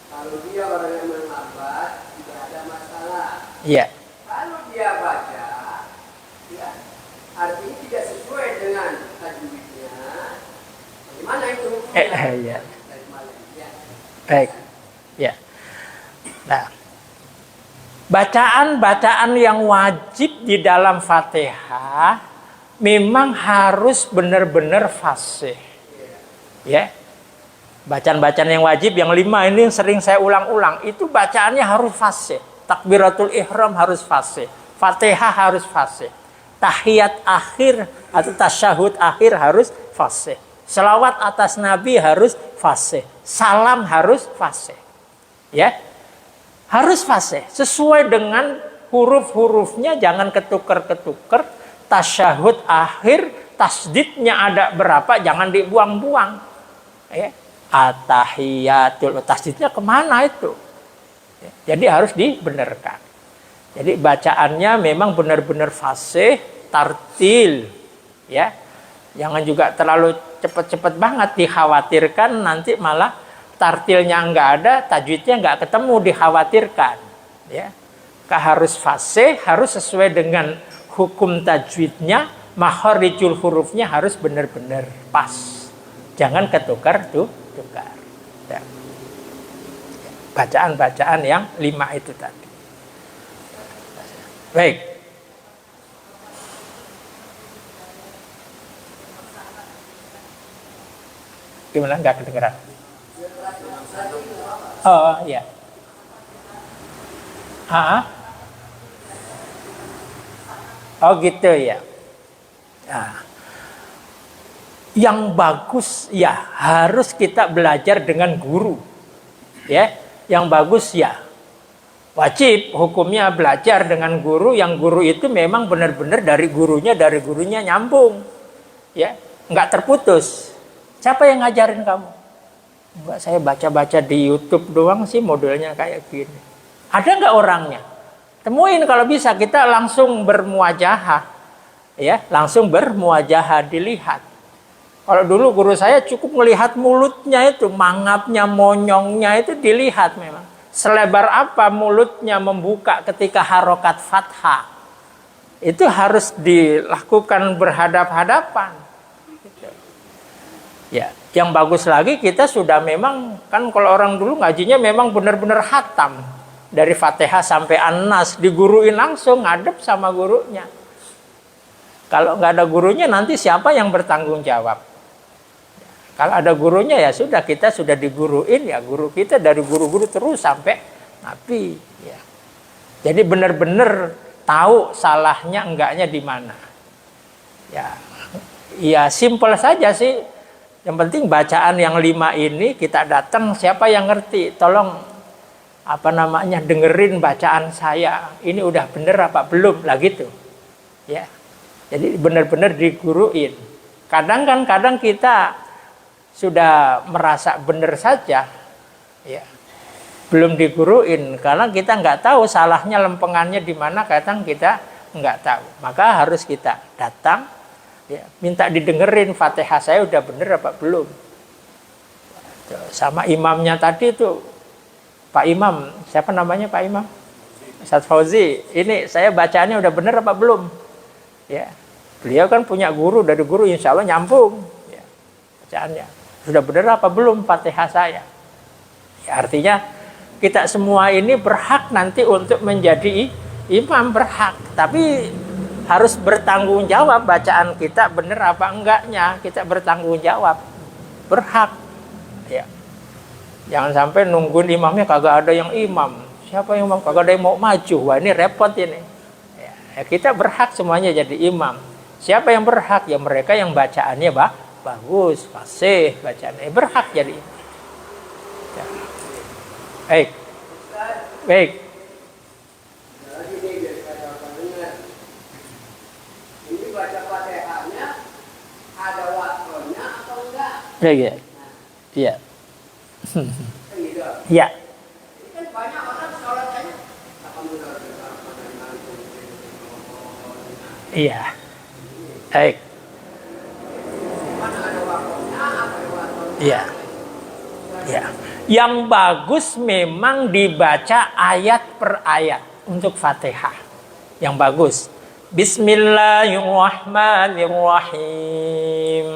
kalau dia orang yang melambat tidak ada masalah. Iya. Kalau dia baca, ya, artinya tidak sesuai dengan tajwidnya. Bagaimana itu hukumnya? Iya. Dari mana? Ya. Baik. Ya. Nah, bacaan-bacaan yang wajib di dalam Fatihah memang harus benar-benar fasih. Ya. Bacaan-bacaan yang wajib yang 5 ini sering saya ulang-ulang, itu bacaannya harus fasih. Takbiratul ihram harus fasih. Fatihah harus fasih. Tahiyat akhir atau tasyahud akhir harus fasih. Selawat atas Nabi harus fasih. Salam harus fasih. Ya. Harus fasih sesuai dengan huruf-hurufnya, jangan ketukar-ketukar. Tasyahud akhir, tasdidnya ada berapa, jangan dibuang-buang. Ya. At-tahiyatul, tasdidnya kemana itu? Ya. Jadi harus dibenarkan. Jadi bacaannya memang benar-benar fasih, tartil, ya. Jangan juga terlalu cepat-cepat banget, dikhawatirkan nanti malah tartilnya enggak ada, tajwidnya enggak ketemu, dikhawatirkan, ya. Harus fasih, harus sesuai dengan hukum tajwidnya, makharijul hurufnya harus benar-benar pas. Jangan ketukar tukar. Ya. Bacaan-bacaan yang 5 itu tadi. Baik. Gimana, nggak kedengeran? Oh iya. Oh gitu ya. Nah, yang bagus ya harus kita belajar dengan guru. Ya, yang bagus ya wajib hukumnya belajar dengan guru, yang guru itu memang benar-benar dari gurunya nyambung. Ya, nggak terputus. Siapa yang ngajarin kamu? Enggak, saya baca-baca di YouTube doang sih, modelnya kayak gini. Ada nggak orangnya? Temuin kalau bisa, kita langsung bermuajahah. Ya, langsung bermuajahah, dilihat. Kalau dulu guru saya cukup melihat mulutnya itu, mangapnya, monyongnya itu dilihat memang. Selebar apa mulutnya membuka ketika harokat fathah. Itu harus dilakukan berhadap-hadapan. Gitu. Ya, yang bagus lagi kita sudah memang, kan kalau orang dulu ngajinya memang benar-benar khatam. Dari Fatihah sampai An-Nas, diguruin langsung, ngadep sama gurunya. Kalau nggak ada gurunya nanti siapa yang bertanggung jawab? Kalau ada gurunya ya sudah, kita sudah diguruin ya, guru kita dari guru-guru terus sampai Nabi. Ya. Jadi benar-benar tahu salahnya enggaknya di mana. Ya simpel saja sih. Yang penting bacaan yang 5 ini kita datang, siapa yang ngerti? Tolong dengerin bacaan saya. Ini udah bener apa belum lah gitu. Ya. Jadi benar-benar diguruin. Kadang kita sudah merasa benar saja, ya, belum diguruin karena kita nggak tahu salahnya, lempengannya di mana, kadang kita nggak tahu. Maka harus kita datang, ya, minta didengerin Fatihah saya udah benar apa belum. Sama imamnya tadi itu, Pak Imam, siapa namanya Pak Imam? Ustadz Fauzi, ini saya bacaannya udah benar apa belum? Ya, beliau kan punya guru, dari guru insya Allah nyambung, ya, bacaannya. Sudah benar apa belum Fatihah saya? Ya, artinya kita semua ini berhak nanti untuk menjadi imam, berhak. Tapi harus bertanggung jawab bacaan kita benar apa enggaknya. Kita bertanggung jawab. Berhak. Ya. Jangan sampai nungguin imamnya kagak ada yang imam. Siapa yang imam? Kagak ada yang mau maju. Wah, ini repot ini. Ya, Ya, kita berhak semuanya jadi imam. Siapa yang berhak? Ya mereka yang bacaannya bagus, fasih bacaannya, berhak jadi imam. Ya. Baik. Baik. Ini baca Fatihahnya ada waktunya atau enggak? Iya. Iya. Iya. Ini kan banyak orang sholatnya. Iya. Baik. Mana ada waktunya, apa waktunya? Iya. Ya. Yang bagus memang dibaca ayat per ayat untuk Fatihah. Yang bagus. Bismillahirrahmanirrahim.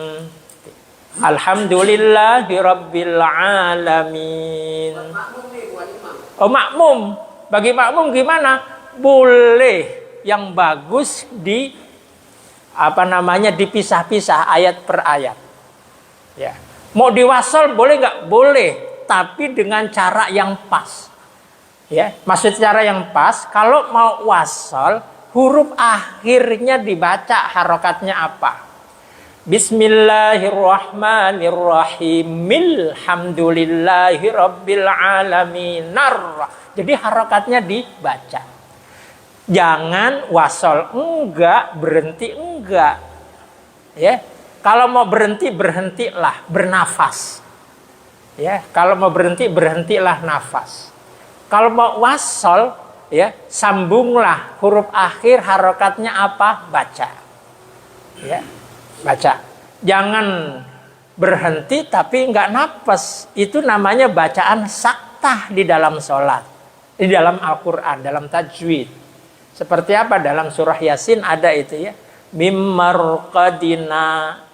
Alhamdulillahirabbil alamin. Makmum nih buat imam. Oh, makmum. Bagi makmum gimana? Boleh yang bagus dipisah-pisah ayat per ayat. Ya. Mau diwasal boleh nggak? Boleh, tapi dengan cara yang pas. Ya, maksud cara yang pas, kalau mau wasal, huruf akhirnya dibaca harokatnya apa? Bismillahirrahmanirrahim. Alhamdulillahirabbil alamin. Jadi harokatnya dibaca. Jangan wasal enggak, berhenti enggak. Ya. Kalau mau berhenti, berhentilah, bernafas. Ya, kalau mau berhenti, berhentilah nafas. Kalau mau wasol, ya, sambunglah huruf akhir harokatnya apa? Baca. Ya, baca. Jangan berhenti tapi enggak nafas. Itu namanya bacaan saktah di dalam sholat. Di dalam Al-Quran, dalam tajwid. Seperti apa? Dalam surah Yasin ada itu ya. Mimmarqadina.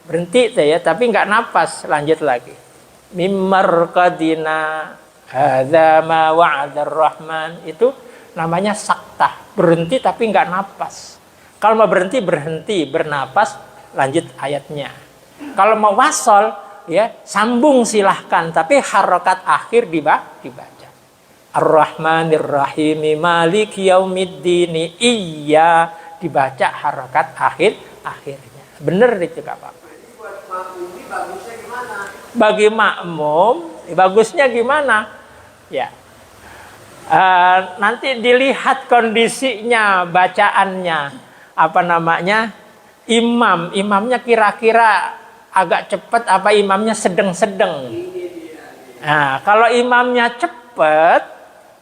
Berhenti ya, tapi nggak napas, lanjut lagi. Mimmarqadina hadza ma wa'adar rahman. Itu namanya saktah, berhenti tapi nggak napas. Kalau mau berhenti, berhenti, bernapas, lanjut ayatnya. Kalau mau wasol, ya sambung silahkan, tapi harokat akhir dibaca. Ar-Rahmanir-Rahim Maliki Yaumiddin. Iya, dibaca harokat akhirnya. Bener itu gak apa-apa. Bagusnya gimana? Bagi makmum, bagusnya gimana? Ya, nanti dilihat kondisinya, bacaannya, apa namanya, imamnya kira-kira agak cepat, apa imamnya sedang-sedang. Nah, kalau imamnya cepat,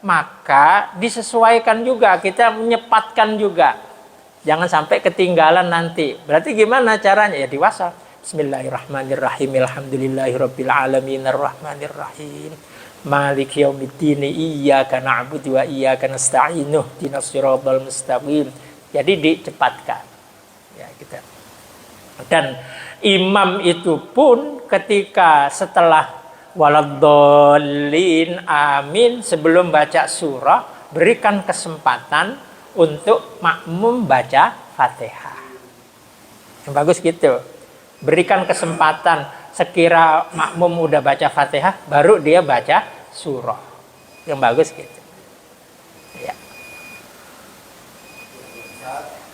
maka disesuaikan juga, kita menyepatkan juga, jangan sampai ketinggalan nanti. Berarti gimana caranya? Ya diwasal. Bismillahirrahmanirrahim. Alhamdulillahirabbil alamin arrahmanirrahim. Maliki yaumiddin. Iyyaka na'budu wa iyyaka nasta'in. Ihdinas siratal mustaqim. Jadi dicepatkan. Ya, kita. Dan imam itu pun ketika setelah waladhdallin amin sebelum baca surah, berikan kesempatan untuk makmum baca Fatihah. Yang bagus gitu. Berikan kesempatan sekira makmum udah baca Fatihah, baru dia baca surah. Yang bagus gitu. Ya.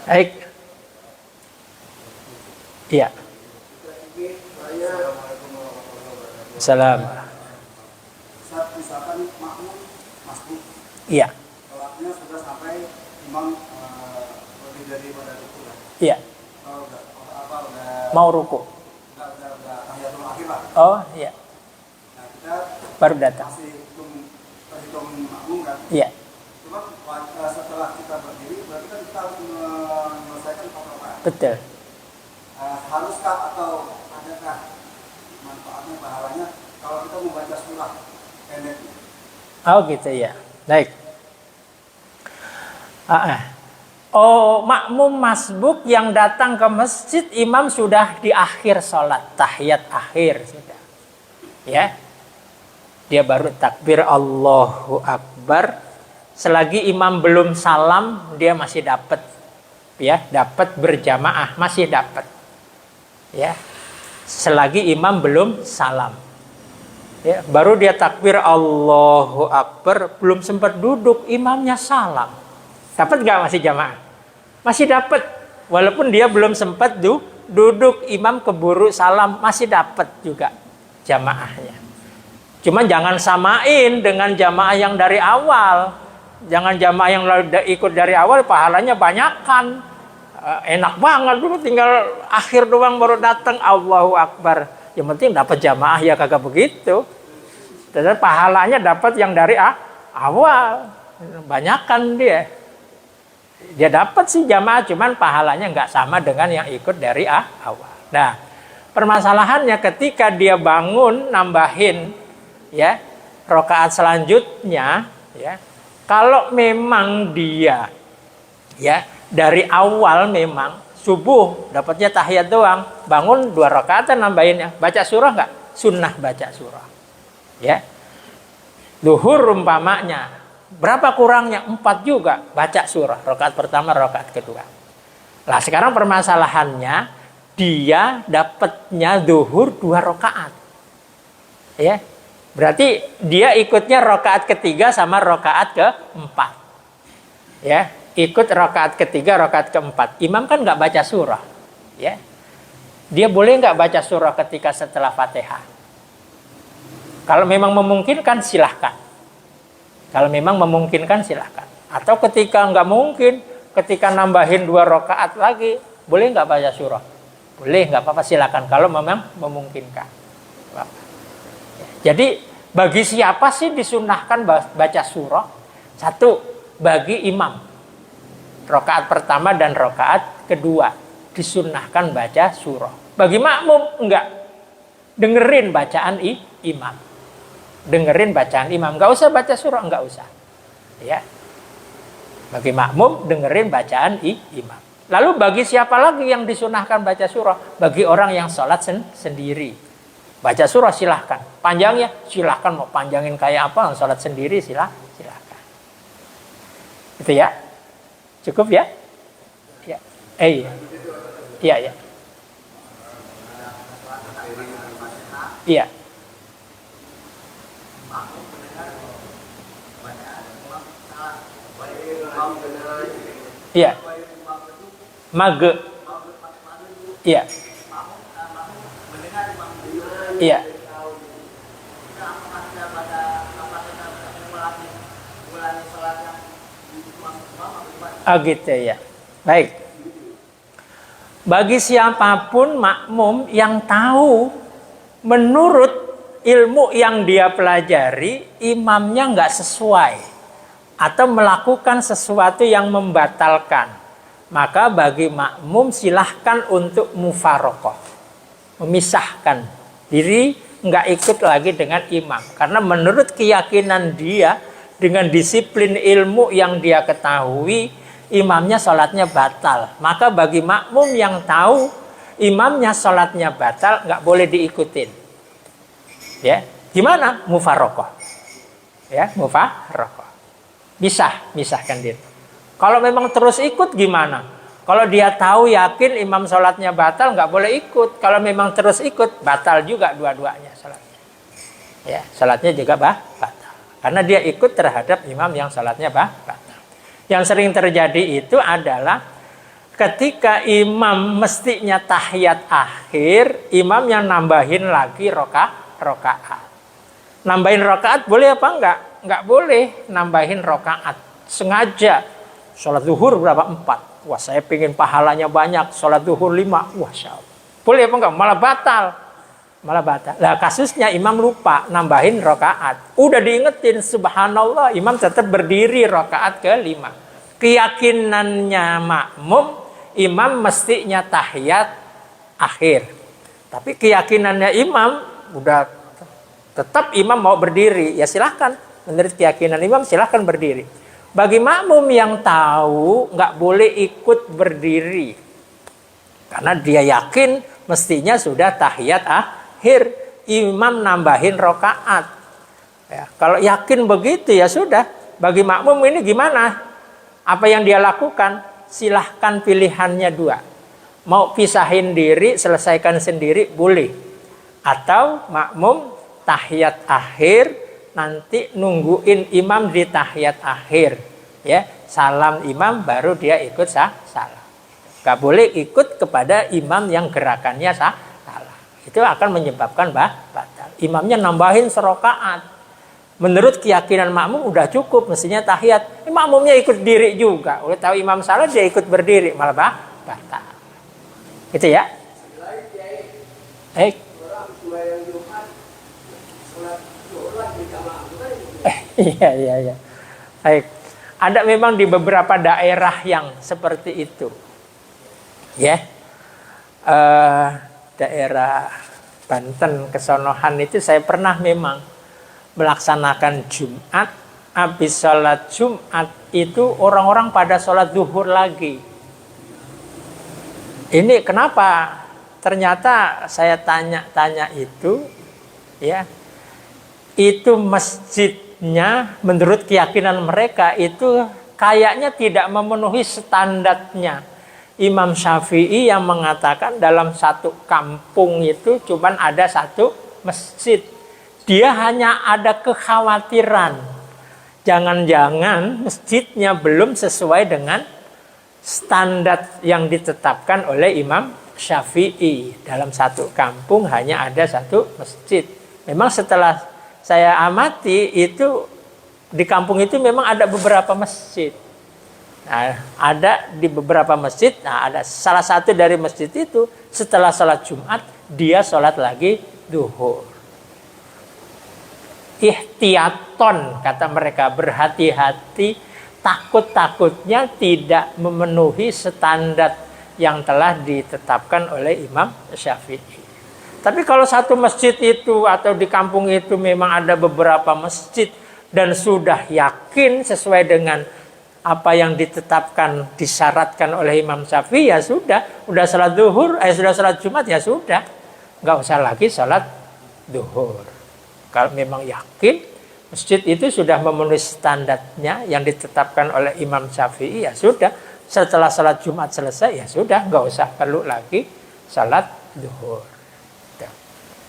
Baik. Iya. Salam. Saat misalkan makmum masbuk, Iya. sholatnya sudah sampai imam lebih daripada ruku lah. Iya. Kalau udah Mau ruku. tahiyatul akhir lah. Oh, iya. Nah, kita Baru datang. masih terhitung makmum kan. Iya. Cuma setelah kita berdiri, berarti kan kita harus menyelesaikan 4 rakaat. Betul. Haruskah atau adakah manfaatnya, pahalanya kalau kita membaca surah pendek? Oh gitu ya. Baik. Oh, makmum masbuk yang datang ke masjid, imam sudah di akhir sholat, tahiyat akhir sudah. Ya. Dia baru takbir Allahu Akbar. Selagi imam belum salam, dia masih dapat. Ya, dapat berjamaah, masih dapat. Ya. Selagi imam belum salam. Ya, baru dia takbir Allahu Akbar, belum sempat duduk, imamnya salam. Dapat gak masih jamaah? Masih dapat. Walaupun dia belum sempat duduk, imam keburu salam, masih dapat juga jamaahnya. Cuma jangan samain dengan jamaah yang dari awal. Jangan jamaah yang ikut dari awal pahalanya banyakan. Enak banget dulu tinggal akhir doang baru datang Allahu Akbar. Yang penting dapat jamaah, ya kagak begitu. Dan pahalanya dapat yang dari awal. Banyakan dia. Dia dapat sih jamaah, cuman pahalanya nggak sama dengan yang ikut dari awal. Nah, permasalahannya ketika dia bangun nambahin ya rakaat selanjutnya, ya kalau memang dia ya dari awal memang subuh dapatnya tahiyat doang, bangun 2 rakaat nambahinnya, baca surah nggak? Sunnah baca surah. Ya, zuhur umpamanya berapa kurangnya? 4 juga baca surah, rakaat pertama, rakaat kedua. Nah sekarang permasalahannya dia dapatnya zuhur 2 rakaat, ya berarti dia ikutnya rakaat ketiga sama rakaat keempat, ya ikut rakaat ketiga, rakaat keempat. Imam kan nggak baca surah, ya dia boleh nggak baca surah ketika setelah Fatihah? Kalau memang memungkinkan silahkan. Kalau memang memungkinkan silahkan. Atau ketika nggak mungkin, ketika nambahin 2 rakaat lagi, boleh nggak baca surah? Boleh, nggak apa-apa, silahkan. Kalau memang memungkinkan. Jadi bagi siapa sih disunahkan baca surah? 1, bagi imam. Rakaat pertama dan rakaat kedua disunahkan baca surah. Bagi makmum enggak. Dengerin bacaan imam. Dengerin bacaan imam, nggak usah baca surah, nggak usah, ya. Bagi makmum dengerin bacaan imam. Lalu bagi siapa lagi yang disunahkan baca surah? Bagi orang yang sholat sendiri, baca surah silahkan. Panjangnya silahkan, mau panjangin kayak apa, sholat sendiri silahkan. Itu ya, cukup ya? Ya, iya, iya. Iya. Iya. Mage. Iya. Iya. Oh gitu ya. Baik. Bagi siapapun makmum yang tahu menurut ilmu yang dia pelajari imamnya nggak sesuai atau melakukan sesuatu yang membatalkan, maka bagi makmum silahkan untuk mufarokoh, memisahkan diri, nggak ikut lagi dengan imam, karena menurut keyakinan dia dengan disiplin ilmu yang dia ketahui imamnya sholatnya batal. Maka bagi makmum yang tahu imamnya sholatnya batal nggak boleh diikutin. Ya, gimana? Mufarokoh. Ya, mufarokoh. Misahkan diri. Kalau memang terus ikut gimana? Kalau dia tahu yakin imam sholatnya batal, nggak boleh ikut. Kalau memang terus ikut, batal juga dua-duanya sholatnya. Ya, sholatnya juga batal. Karena dia ikut terhadap imam yang sholatnya batal. Yang sering terjadi itu adalah ketika imam mestinya tahiyat akhir, imam yang nambahin lagi rokaat. Nambahin rokaat boleh apa enggak? Enggak boleh nambahin rokaat. Sengaja sholat zuhur berapa? 4. Wah saya pengen pahalanya banyak. Sholat zuhur 5. Wah syawal. Boleh apa enggak? Malah batal. Lah kasusnya imam lupa nambahin rokaat. Udah diingetin subhanallah. Imam tetap berdiri rokaat ke-5. Keyakinannya makmum, imam mestinya tahiyat akhir. Tapi keyakinannya imam udah tetap imam mau berdiri, ya silahkan. Menurut keyakinan imam silahkan berdiri. Bagi makmum yang tahu nggak boleh ikut berdiri, karena dia yakin mestinya sudah tahiyat akhir, imam nambahin rokaat. Ya, kalau yakin begitu ya sudah. Bagi makmum ini gimana? Apa yang dia lakukan? Silahkan pilihannya 2. Mau pisahin diri, selesaikan sendiri boleh. Atau makmum tahiyat akhir, nanti nungguin imam di tahiyat akhir, ya. salam imam baru dia ikut salam. Gak boleh ikut kepada imam yang gerakannya salah. Itu akan menyebabkan batal. Imamnya nambahin serakaat. Menurut keyakinan makmum udah cukup, mestinya tahiyat. Makmumnya ikut diri juga. Udah tahu imam salah dia ikut berdiri, malah batal. Gitu ya. Iya. Baik. Ada memang di beberapa daerah yang seperti itu. Ya. Daerah Banten, Kesonohan itu saya pernah memang melaksanakan Jumat. Habis sholat Jumat itu orang-orang pada sholat zuhur lagi. Ini kenapa? Ternyata saya tanya-tanya itu, ya, itu masjidnya menurut keyakinan mereka itu kayaknya tidak memenuhi standarnya Imam Syafi'i yang mengatakan dalam satu kampung itu cuma ada satu masjid. Dia hanya ada kekhawatiran, jangan-jangan masjidnya belum sesuai dengan standar yang ditetapkan oleh Imam Syafi'i. Dalam satu kampung hanya ada satu masjid. Memang setelah saya amati itu di kampung itu memang ada beberapa masjid. Nah, ada di beberapa masjid. Nah, ada salah satu dari masjid itu setelah sholat Jumat dia sholat lagi duhur. Ihtiyaton kata mereka, berhati-hati, takut-takutnya tidak memenuhi standar yang telah ditetapkan oleh Imam Syafi'i. Tapi kalau satu masjid itu atau di kampung itu memang ada beberapa masjid dan sudah yakin sesuai dengan apa yang ditetapkan, disyaratkan oleh Imam Syafi'i, ya sudah salat zuhur, sudah salat Jumat, ya sudah, nggak usah lagi salat zuhur. Kalau memang yakin masjid itu sudah memenuhi standarnya yang ditetapkan oleh Imam Syafi'i, ya sudah, setelah salat Jumat selesai, ya sudah, nggak usah perlu lagi salat zuhur.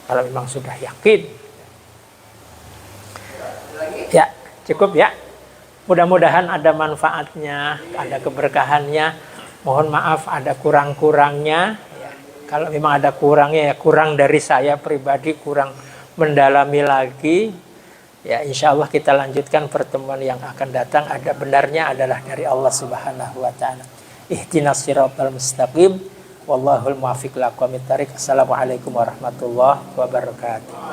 Kalau memang sudah yakin, ya cukup ya. Mudah-mudahan ada manfaatnya, ada keberkahannya. Mohon maaf ada kurang-kurangnya. Ya, kalau memang ada kurangnya, ya kurang dari saya pribadi, kurang mendalami lagi. Ya, insya Allah kita lanjutkan pertemuan yang akan datang. Ada benarnya adalah dari Allah Subhanahu Wa Taala. Ihdinas siratal mustaqim. Wallahul muwaffiq ila aqwamit thariq. Assalamualaikum warahmatullahi wabarakatuh.